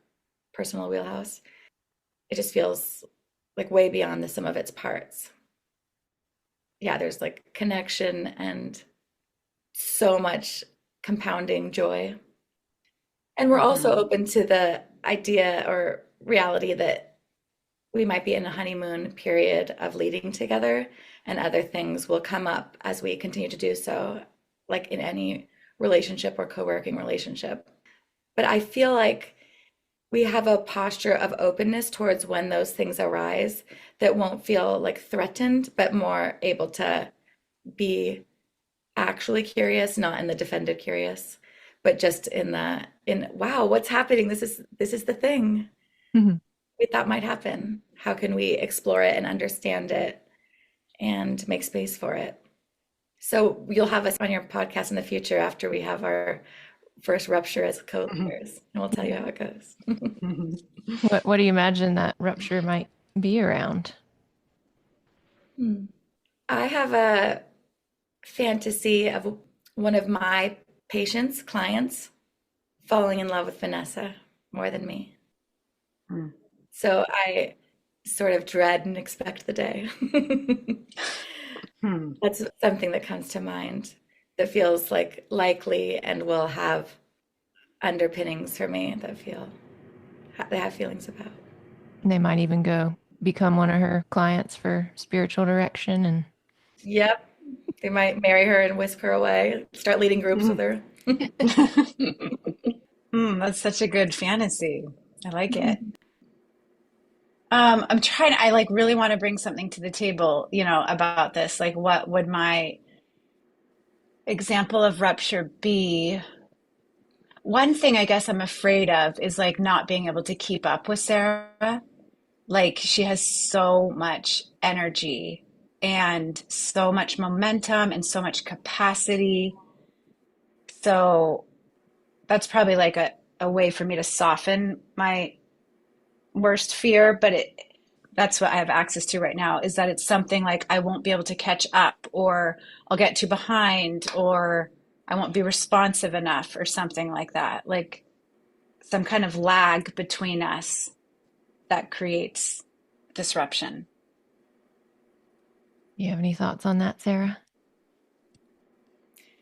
personal wheelhouse, it just feels like way beyond the sum of its parts. Yeah, there's like connection and so much compounding joy. And we're also Hmm. open to the idea or reality that we might be in a honeymoon period of leading together, and other things will come up as we continue to do so, like in any relationship or co-working relationship. But I feel like we have a posture of openness towards when those things arise that won't feel like threatened, but more able to be actually curious, not in the defended curious, but just in the in wow, what's happening? This is the thing Mhm. we thought might happen. How can we explore it and understand it and make space for it? So you'll have us on your podcast in the future after we have our first rupture as co-leaders, and we'll tell you how it goes. What do you imagine that rupture might be around? Hmm. I have a fantasy of one of my patients, clients, falling in love with Vanessa more than me. So I sort of dread and expect the day. Hmm. That's something that comes to mind that feels like likely and will have underpinnings for me that feel they have feelings about. They might even go become one of her clients for spiritual direction and Yep. They might marry her and whisk her away, start leading groups with Hmm. her. That's such a good fantasy. I like it. I'm trying, I like really want to bring something to the table, about this. Like, what would my example of rupture be? One thing I guess I'm afraid of is like not being able to keep up with Sarah. Like, she has so much energy and so much momentum and so much capacity. So that's probably like a way for me to soften my worst fear, but that's what I have access to right now is that it's something like I won't be able to catch up, or I'll get too behind, or I won't be responsive enough, or something like that. Like some kind of lag between us that creates disruption. Do you have any thoughts on that, Sarah?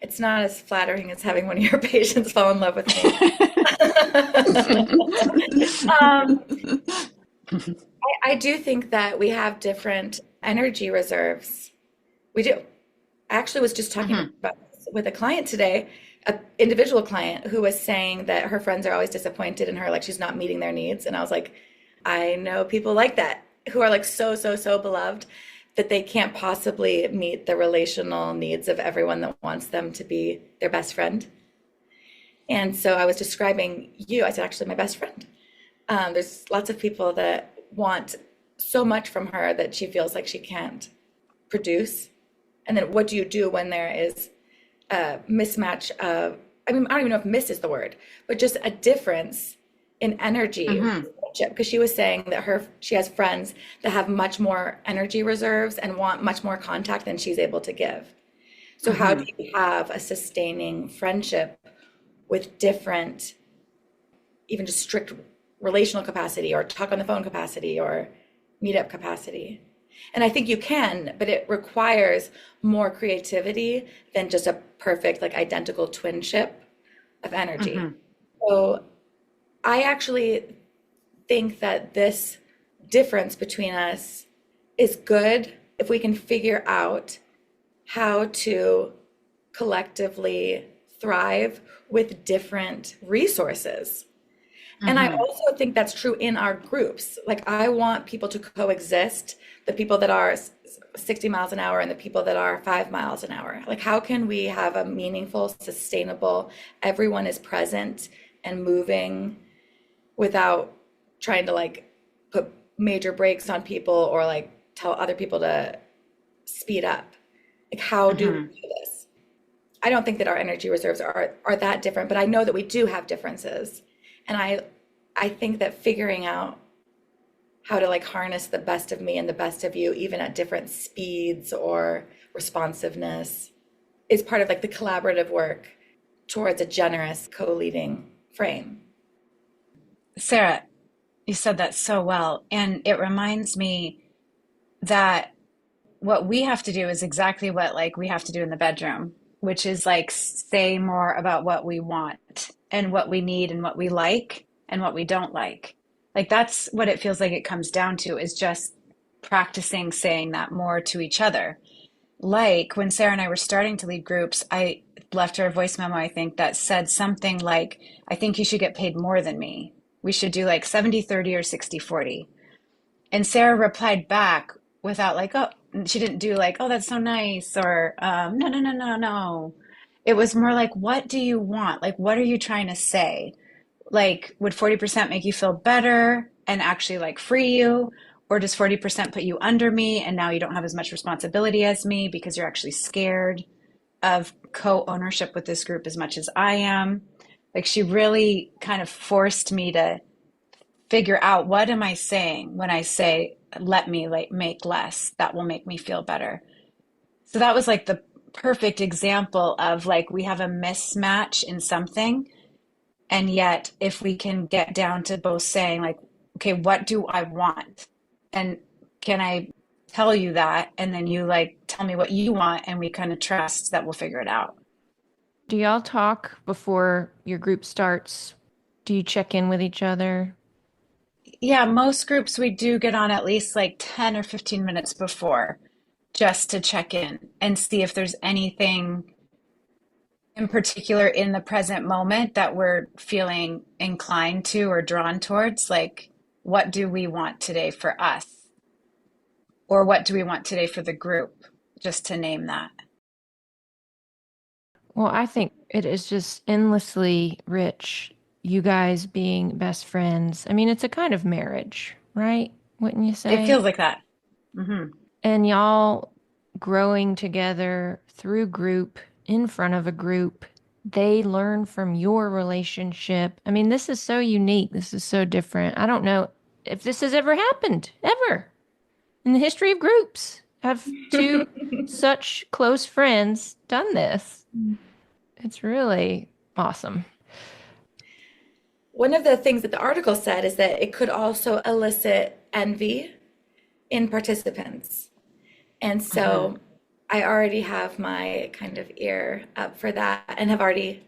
It's not as flattering as having one of your patients fall in love with me. Um, I do think that we have different energy reserves. We do. I actually was just talking Mhm. about this with a client today, an individual client who was saying that her friends are always disappointed in her, like she's not meeting their needs. And I was like, I know people like that who are like so, so, so beloved that they can't possibly meet the relational needs of everyone that wants them to be their best friend. And so I was describing you. I said, actually, my best friend. There's lots of people that want so much from her that she feels like she can't produce. And then what do you do when there is a mismatch of, I mean, I don't even know if miss is the word, but just a difference in energy. Mhm. Because she was saying that she has friends that have much more energy reserves and want much more contact than she's able to give. So how do Mhm. you have a sustaining friendship with different, even just strict relational capacity or talk on the phone capacity or meetup capacity? And I think you can, but it requires more creativity than just a perfect, like identical twinship of energy. Mhm. So I actually think that this difference between us is good if we can figure out how to collectively thrive with different resources. And I Mhm. also think that's true in our groups. Like, I want people to coexist, the people that are 60 miles an hour and the people that are 5 miles an hour. Like, how can we have a meaningful, sustainable, everyone is present and moving without trying to like put major brakes on people or like tell other people to speed up? Like, how do we Mhm. do this? I don't think that our energy reserves are that different, but I know that we do have differences. And I think that figuring out how to like harness the best of me and the best of you, even at different speeds or responsiveness, is part of like the collaborative work towards a generous co-leading frame. Sarah, you said that so well. And it reminds me that what we have to do is exactly what like we have to do in the bedroom, which is like say more about what we want and what we need and what we like and what we don't like. Like that's what it feels like it comes down to is just practicing saying that more to each other. Like when Sarah and I were starting to lead groups, I left her a voice memo, I think, that said something like, I think you should get paid more than me. We should do like 70-30 or 60-40. And Sarah replied back without like, oh, she didn't do like, oh, that's so nice, or no, no, no, no, no. It was more like, what do you want? Like, what are you trying to say? Like, would 40% make you feel better and actually like free you? Or does 40% put you under me and now you don't have as much responsibility as me because you're actually scared of co-ownership with this group as much as I am? Like, she really kind of forced me to figure out what am I saying when I say, let me like make less, that will make me feel better. So that was like the perfect example of like we have a mismatch in something. And yet, if we can get down to both saying, like, okay, what do I want? And can I tell you that? And then you like tell me what you want, and we kind of trust that we'll figure it out. Do y'all talk before your group starts? Do you check in with each other? Yeah, most groups we do get on at least like 10 or 15 minutes before just to check in and see if there's anything in particular in the present moment that we're feeling inclined to or drawn towards. Like, what do we want today for us? Or what do we want today for the group? Just to name that. Well, I think it is just endlessly rich, you guys being best friends. I mean, it's a kind of marriage, right? Wouldn't you It say? feels like that. Hmm. And y'all growing together through group, in front of a group, they learn from your relationship. I mean, this is so unique. This is so different. I don't know if this has ever happened, ever, in the history of groups. Have two such close friends done this? It's really awesome. One of the things that the article said is that it could also elicit envy in participants. And Hmm. so I already have my kind of ear up for that and have already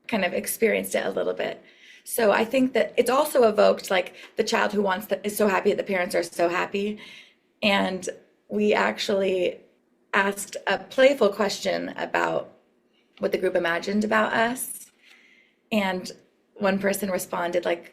kind of experienced it a little bit. So I think that it's also evoked like the child who is so happy that the parents are so happy. And we actually asked a playful question about what the group imagined about us. And one person responded like,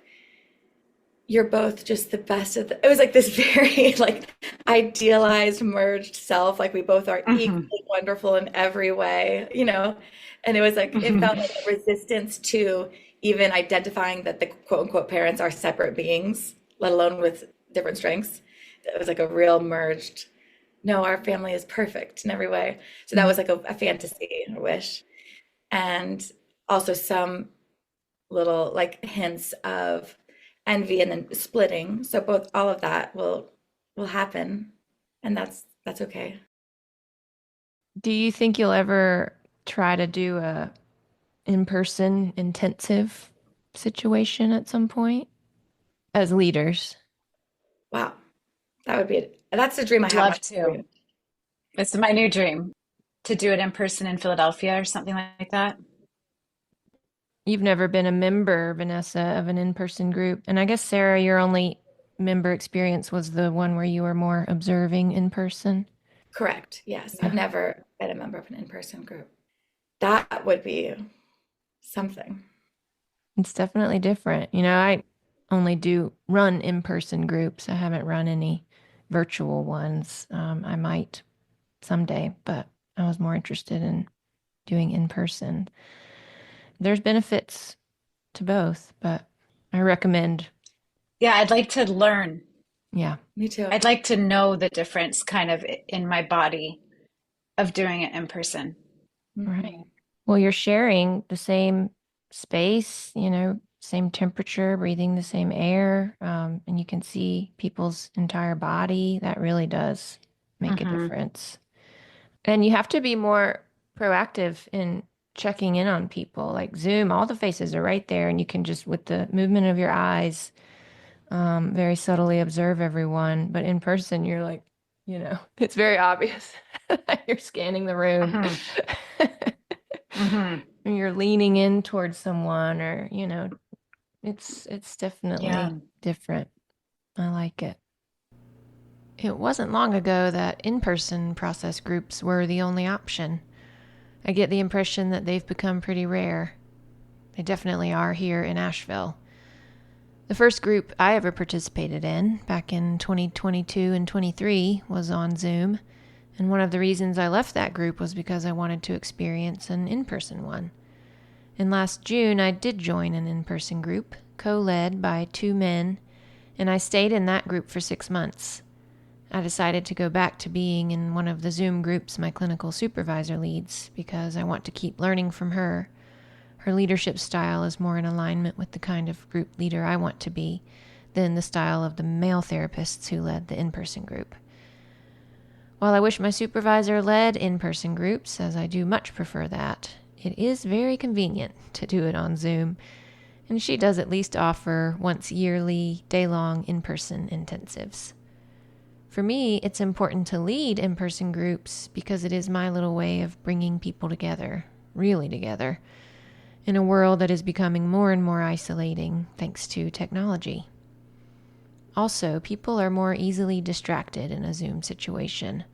you're both just the best of it was like this very like idealized merged self, like we both are Hmm. equally wonderful in every way, you know. And it was like it felt Hmm. like a resistance to even identifying that the quote unquote parents are separate beings, let alone with different strengths. It was like a real merged, no, our family is perfect in every way. So that was like a fantasy, a wish. And also some little like hints of envy and then splitting. So both all of that will happen, and that's okay. Do you think you'll ever try to do a in-person intensive situation at some point as leaders? Wow, that would be that's the dream I I'd have. love Much for to. you. It's my new dream to do it in person in Philadelphia or something like that. You've never been a member, Vanessa, of an in-person group. And I guess, Sarah, your only member experience was the one where you were more observing in person. Correct. Yes, I've Yeah. never been a member of an in-person group. That would be something. It's definitely different. I only do run in-person groups. I haven't run any virtual ones. I might someday, but I was more interested in doing in person. There's benefits to both, but I recommend, Yeah, I'd like to learn. yeah, Me too. I'd like to know the difference kind of in my body of doing it in person. right. Hmm. Well, you're sharing the same space, same temperature, breathing the same air, and you can see people's entire body. That really does make a Hmm. difference. And you have to be more proactive in checking in on people. Like Zoom, all the faces are right there, and you can just, with the movement of your eyes, very subtly observe everyone. But in person, you're like, it's very obvious that you're scanning the room. Hmm. Hmm. Or you're leaning in towards someone, or, it's Yeah. definitely different. I like it. It wasn't long ago that in-person process groups were the only option. I get the impression that they've become pretty rare. They definitely are here in Asheville. The first group I ever participated in, back in 2022 and 23, was on Zoom, and one of the reasons I left that group was because I wanted to experience an in-person one. And last June, I did join an in-person group, co-led by two men, and I stayed in that group for 6 months. I decided to go back to being in one of the Zoom groups my clinical supervisor leads because I want to keep learning from her. Her leadership style is more in alignment with the kind of group leader I want to be than the style of the male therapists who led the in-person group. While I wish my supervisor led in-person groups, as I do much prefer that, it is very convenient to do it on Zoom, and she does at least offer once yearly, day-long in-person intensives. For me, it's important to lead in-person groups because it is my little way of bringing people together, really together, in a world that is becoming more and more isolating thanks to technology. Also, people are more easily distracted in a Zoom situation,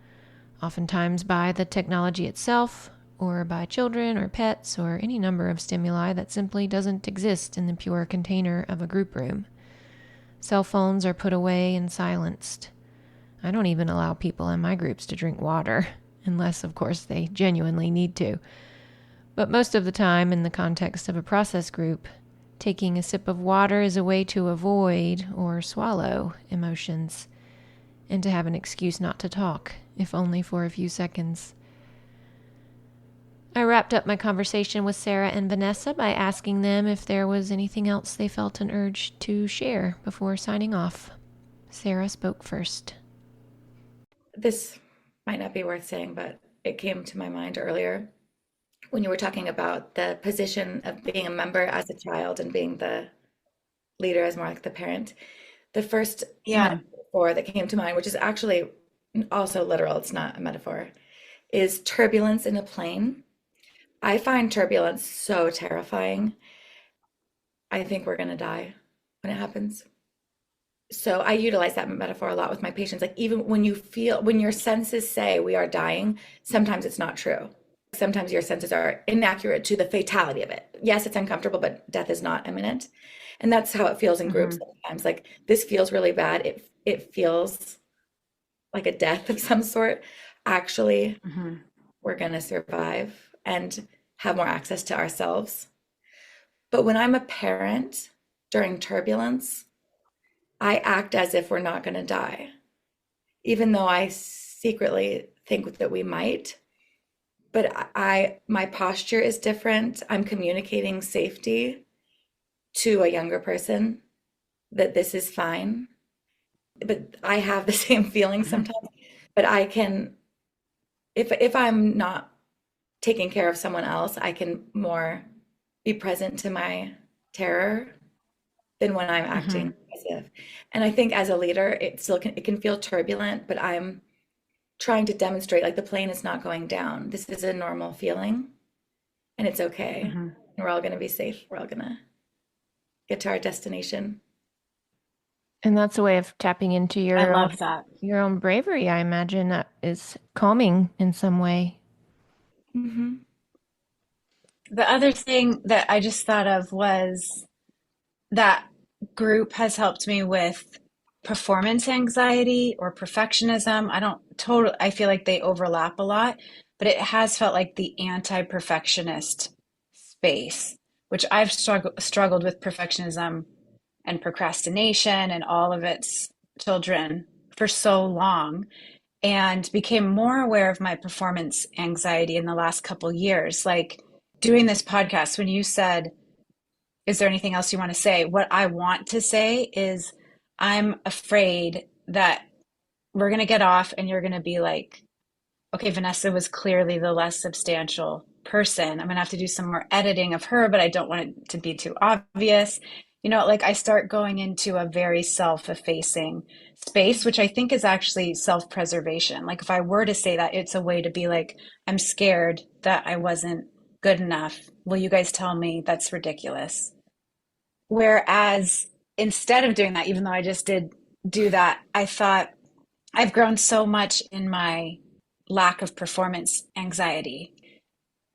oftentimes by the technology itself, or by children or pets or any number of stimuli that simply doesn't exist in the pure container of a group room. Cell phones are put away and silenced. I don't even allow people in my groups to drink water, unless, of course, they genuinely need to. But most of the time, in the context of a process group, taking a sip of water is a way to avoid or swallow emotions and to have an excuse not to talk if only for a few seconds. I wrapped up my conversation with Sarah and Vanessa by asking them if there was anything else they felt an urge to share before signing off. Sarah spoke first. This might not be worth saying, but it came to my mind earlier when you were talking about the position of being a member as a child and being the leader as more like the parent. The first Yeah. metaphor that came to mind, which is actually also literal, it's not a metaphor, is turbulence in a plane. I find turbulence so terrifying. I think we're going to die when it happens. So I utilize that metaphor a lot with my patients. Like even when you feel, when your senses say we are dying, sometimes it's not true. Sometimes your senses are inaccurate to the fatality of it. Yes, it's uncomfortable, but death is not imminent. And that's how it feels in groups Hmm. sometimes. Like this feels really bad. It feels like a death of some sort. Actually, Hmm. we're going to survive and have more access to ourselves. But when I'm a parent during turbulence, I act as if we're not going to die, even though I secretly think that we might. But my posture is different. I'm communicating safety to a younger person that this is fine. But I have the same feeling sometimes. But I can, if I'm not taking care of someone else, I can more be present to my terror than when I'm Hmm. acting as if. And I think as a leader, it can feel turbulent, but I'm trying to demonstrate like the plane is not going down. This is a normal feeling and it's okay. Hmm. And we're all going to be safe. We're all going to get to our destination. And that's a way of tapping into I love that. your own bravery, I imagine, that is calming in some way. Hmm. The other thing that I just thought of was that group has helped me with performance anxiety or perfectionism. I feel like they overlap a lot, but it has felt like the anti-perfectionist space, which I've struggled with perfectionism and procrastination and all of its children for so long, and became more aware of my performance anxiety in the last couple years. Like doing this podcast, when you said, is there anything else you want to say? What I want to say is, I'm afraid that we're going to get off and you're going to be like, okay, Vanessa was clearly the less substantial person. I'm going to have to do some more editing of her, but I don't want it to be too obvious. Like I start going into a very self-effacing space, which I think is actually self-preservation. Like if I were to say that, it's a way to be like, I'm scared that I wasn't good enough. Will you guys tell me that's ridiculous? Whereas instead of doing that, even though I just did do that, I thought I've grown so much in my lack of performance anxiety.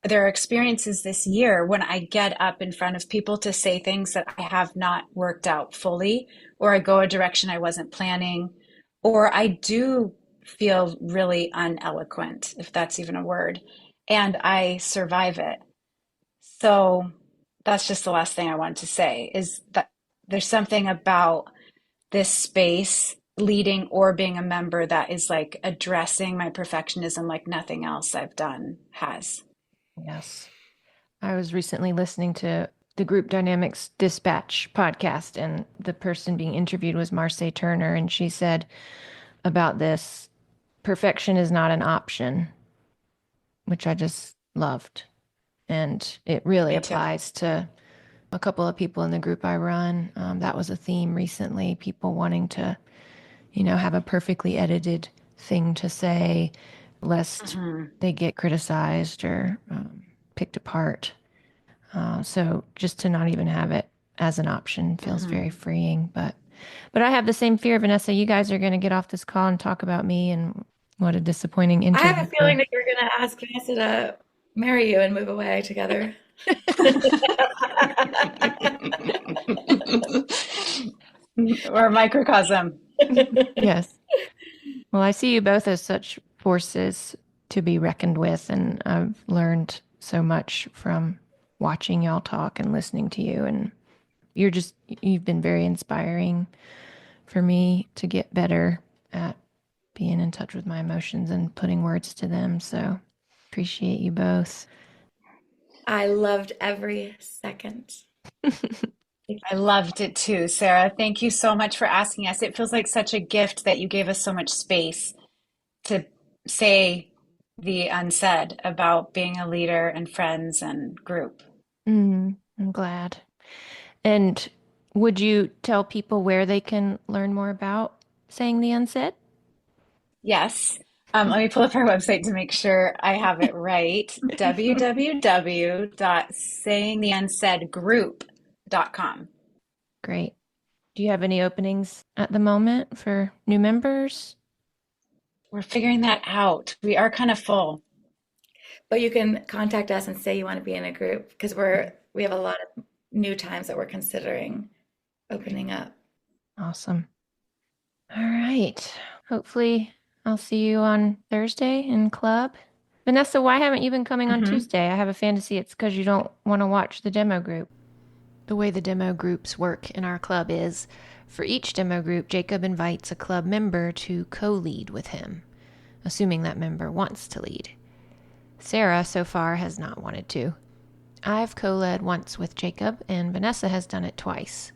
There are experiences this year when I get up in front of people to say things that I have not worked out fully, or I go a direction I wasn't planning, or I do feel really uneloquent, if that's even a word, and I survive it. So that's just the last thing I wanted to say is that there's something about this space leading or being a member that is like addressing my perfectionism like nothing else I've done has. Yes. I was recently listening to the Group Dynamics Dispatch podcast, and the person being interviewed was Marcy Turner, and she said about this, perfection is not an option, which I just loved. And it really Me too. applies to a couple of people in the group I run. That was a theme recently, people wanting to, have a perfectly edited thing to say, lest Mhm. they get criticized or picked apart. So just to not even have it as an option feels Mhm. very freeing. But I have the same fear, Vanessa. You guys are going to get off this call and talk about me and what a disappointing I have a interviewer. feeling that you're going to ask Vanessa to marry you and move away together. Or a microcosm. Yes. Well, I see you both as such forces to be reckoned with, and I've learned so much from watching y'all talk and listening to you. And you've been very inspiring for me to get better at being in touch with my emotions and putting words to them. So appreciate you both. I loved every second. I loved it too, Sarah. Thank you so much for asking us. It feels like such a gift that you gave us so much space to say the unsaid about being a leader and friends and group. I'm glad. And would you tell people where they can learn more about saying the unsaid? Yes. Let me pull up our website to make sure I have it right. www.sayingtheunsaidgroup.com. Great. Do you have any openings at the moment for new members? We're figuring that out. We are kind of full. But you can contact us and say you want to be in a group because we have a lot of new times that we're considering opening up. Awesome. All right. Hopefully, I'll see you on Thursday in club. Vanessa, why haven't you been coming on Tuesday? I have a fantasy it's because you don't want to watch the demo group. The way the demo groups work in our club is for each demo group, Jacob invites a club member to co-lead with him, assuming that member wants to lead. Sarah, so far, has not wanted to. I've co-led once with Jacob, and Vanessa has done it twice.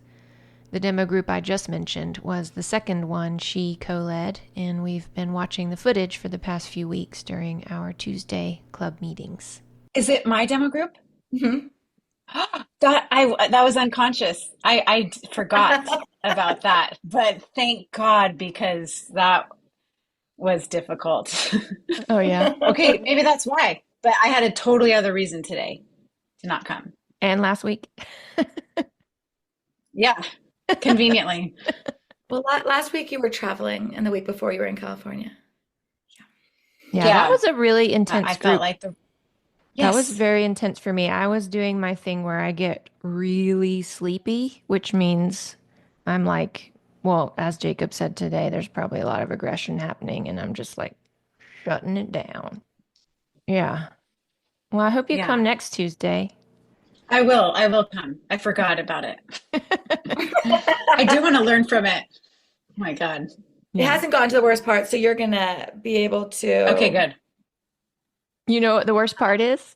The demo group I just mentioned was the second one she co-led, and we've been watching the footage for the past few weeks during our Tuesday club meetings. Is it my demo group? Mm-hmm. That was unconscious. I forgot about that, but thank God because that was difficult. Oh, yeah. Okay, maybe that's why. But I had a totally other reason today to not come. And last week. Yeah, conveniently. Well, last week you were traveling, and the week before you were in California. Yeah, that was a really intense I group. felt like That was very intense for me. I was doing my thing where I get really sleepy, which means I'm like, well, as Jacob said today, there's probably a lot of aggression happening, and I'm just like shutting it down. Yeah. Well, I hope you come next Tuesday. I will. I will come. I forgot about it. I do want to learn from it. Oh my God. It hasn't gotten to the worst part, so you're gonna be able to. Okay, good. You know what the worst part is?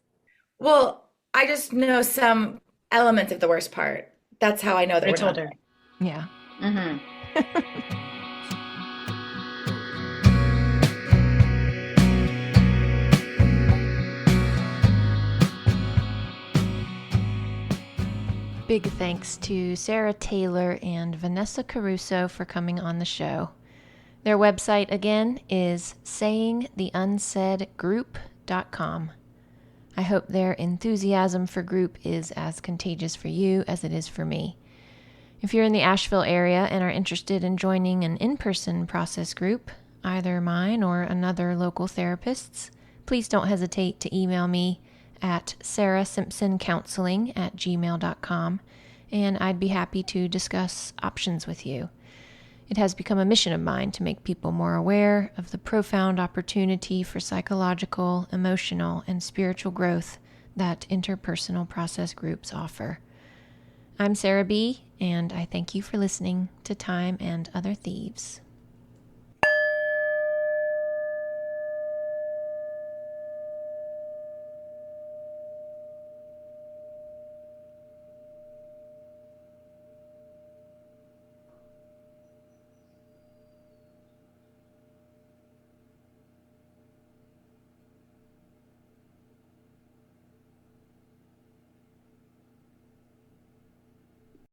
Well, I just know some elements of the worst part. That's how I know that I we're told not. her. Yeah. Mm-hmm. Big thanks to Sarah Taylor and Vanessa Caruso for coming on the show. Their website again is sayingtheunsaidgroup.com. I hope their enthusiasm for group is as contagious for you as it is for me. If you're in the Asheville area and are interested in joining an in-person process group, either mine or another local therapist's, please don't hesitate to email me at sarahsimpsoncounseling@gmail.com, and I'd be happy to discuss options with you. It has become a mission of mine to make people more aware of the profound opportunity for psychological, emotional, and spiritual growth that interpersonal process groups offer. I'm Sarah B., and I thank you for listening to Time and Other Thieves.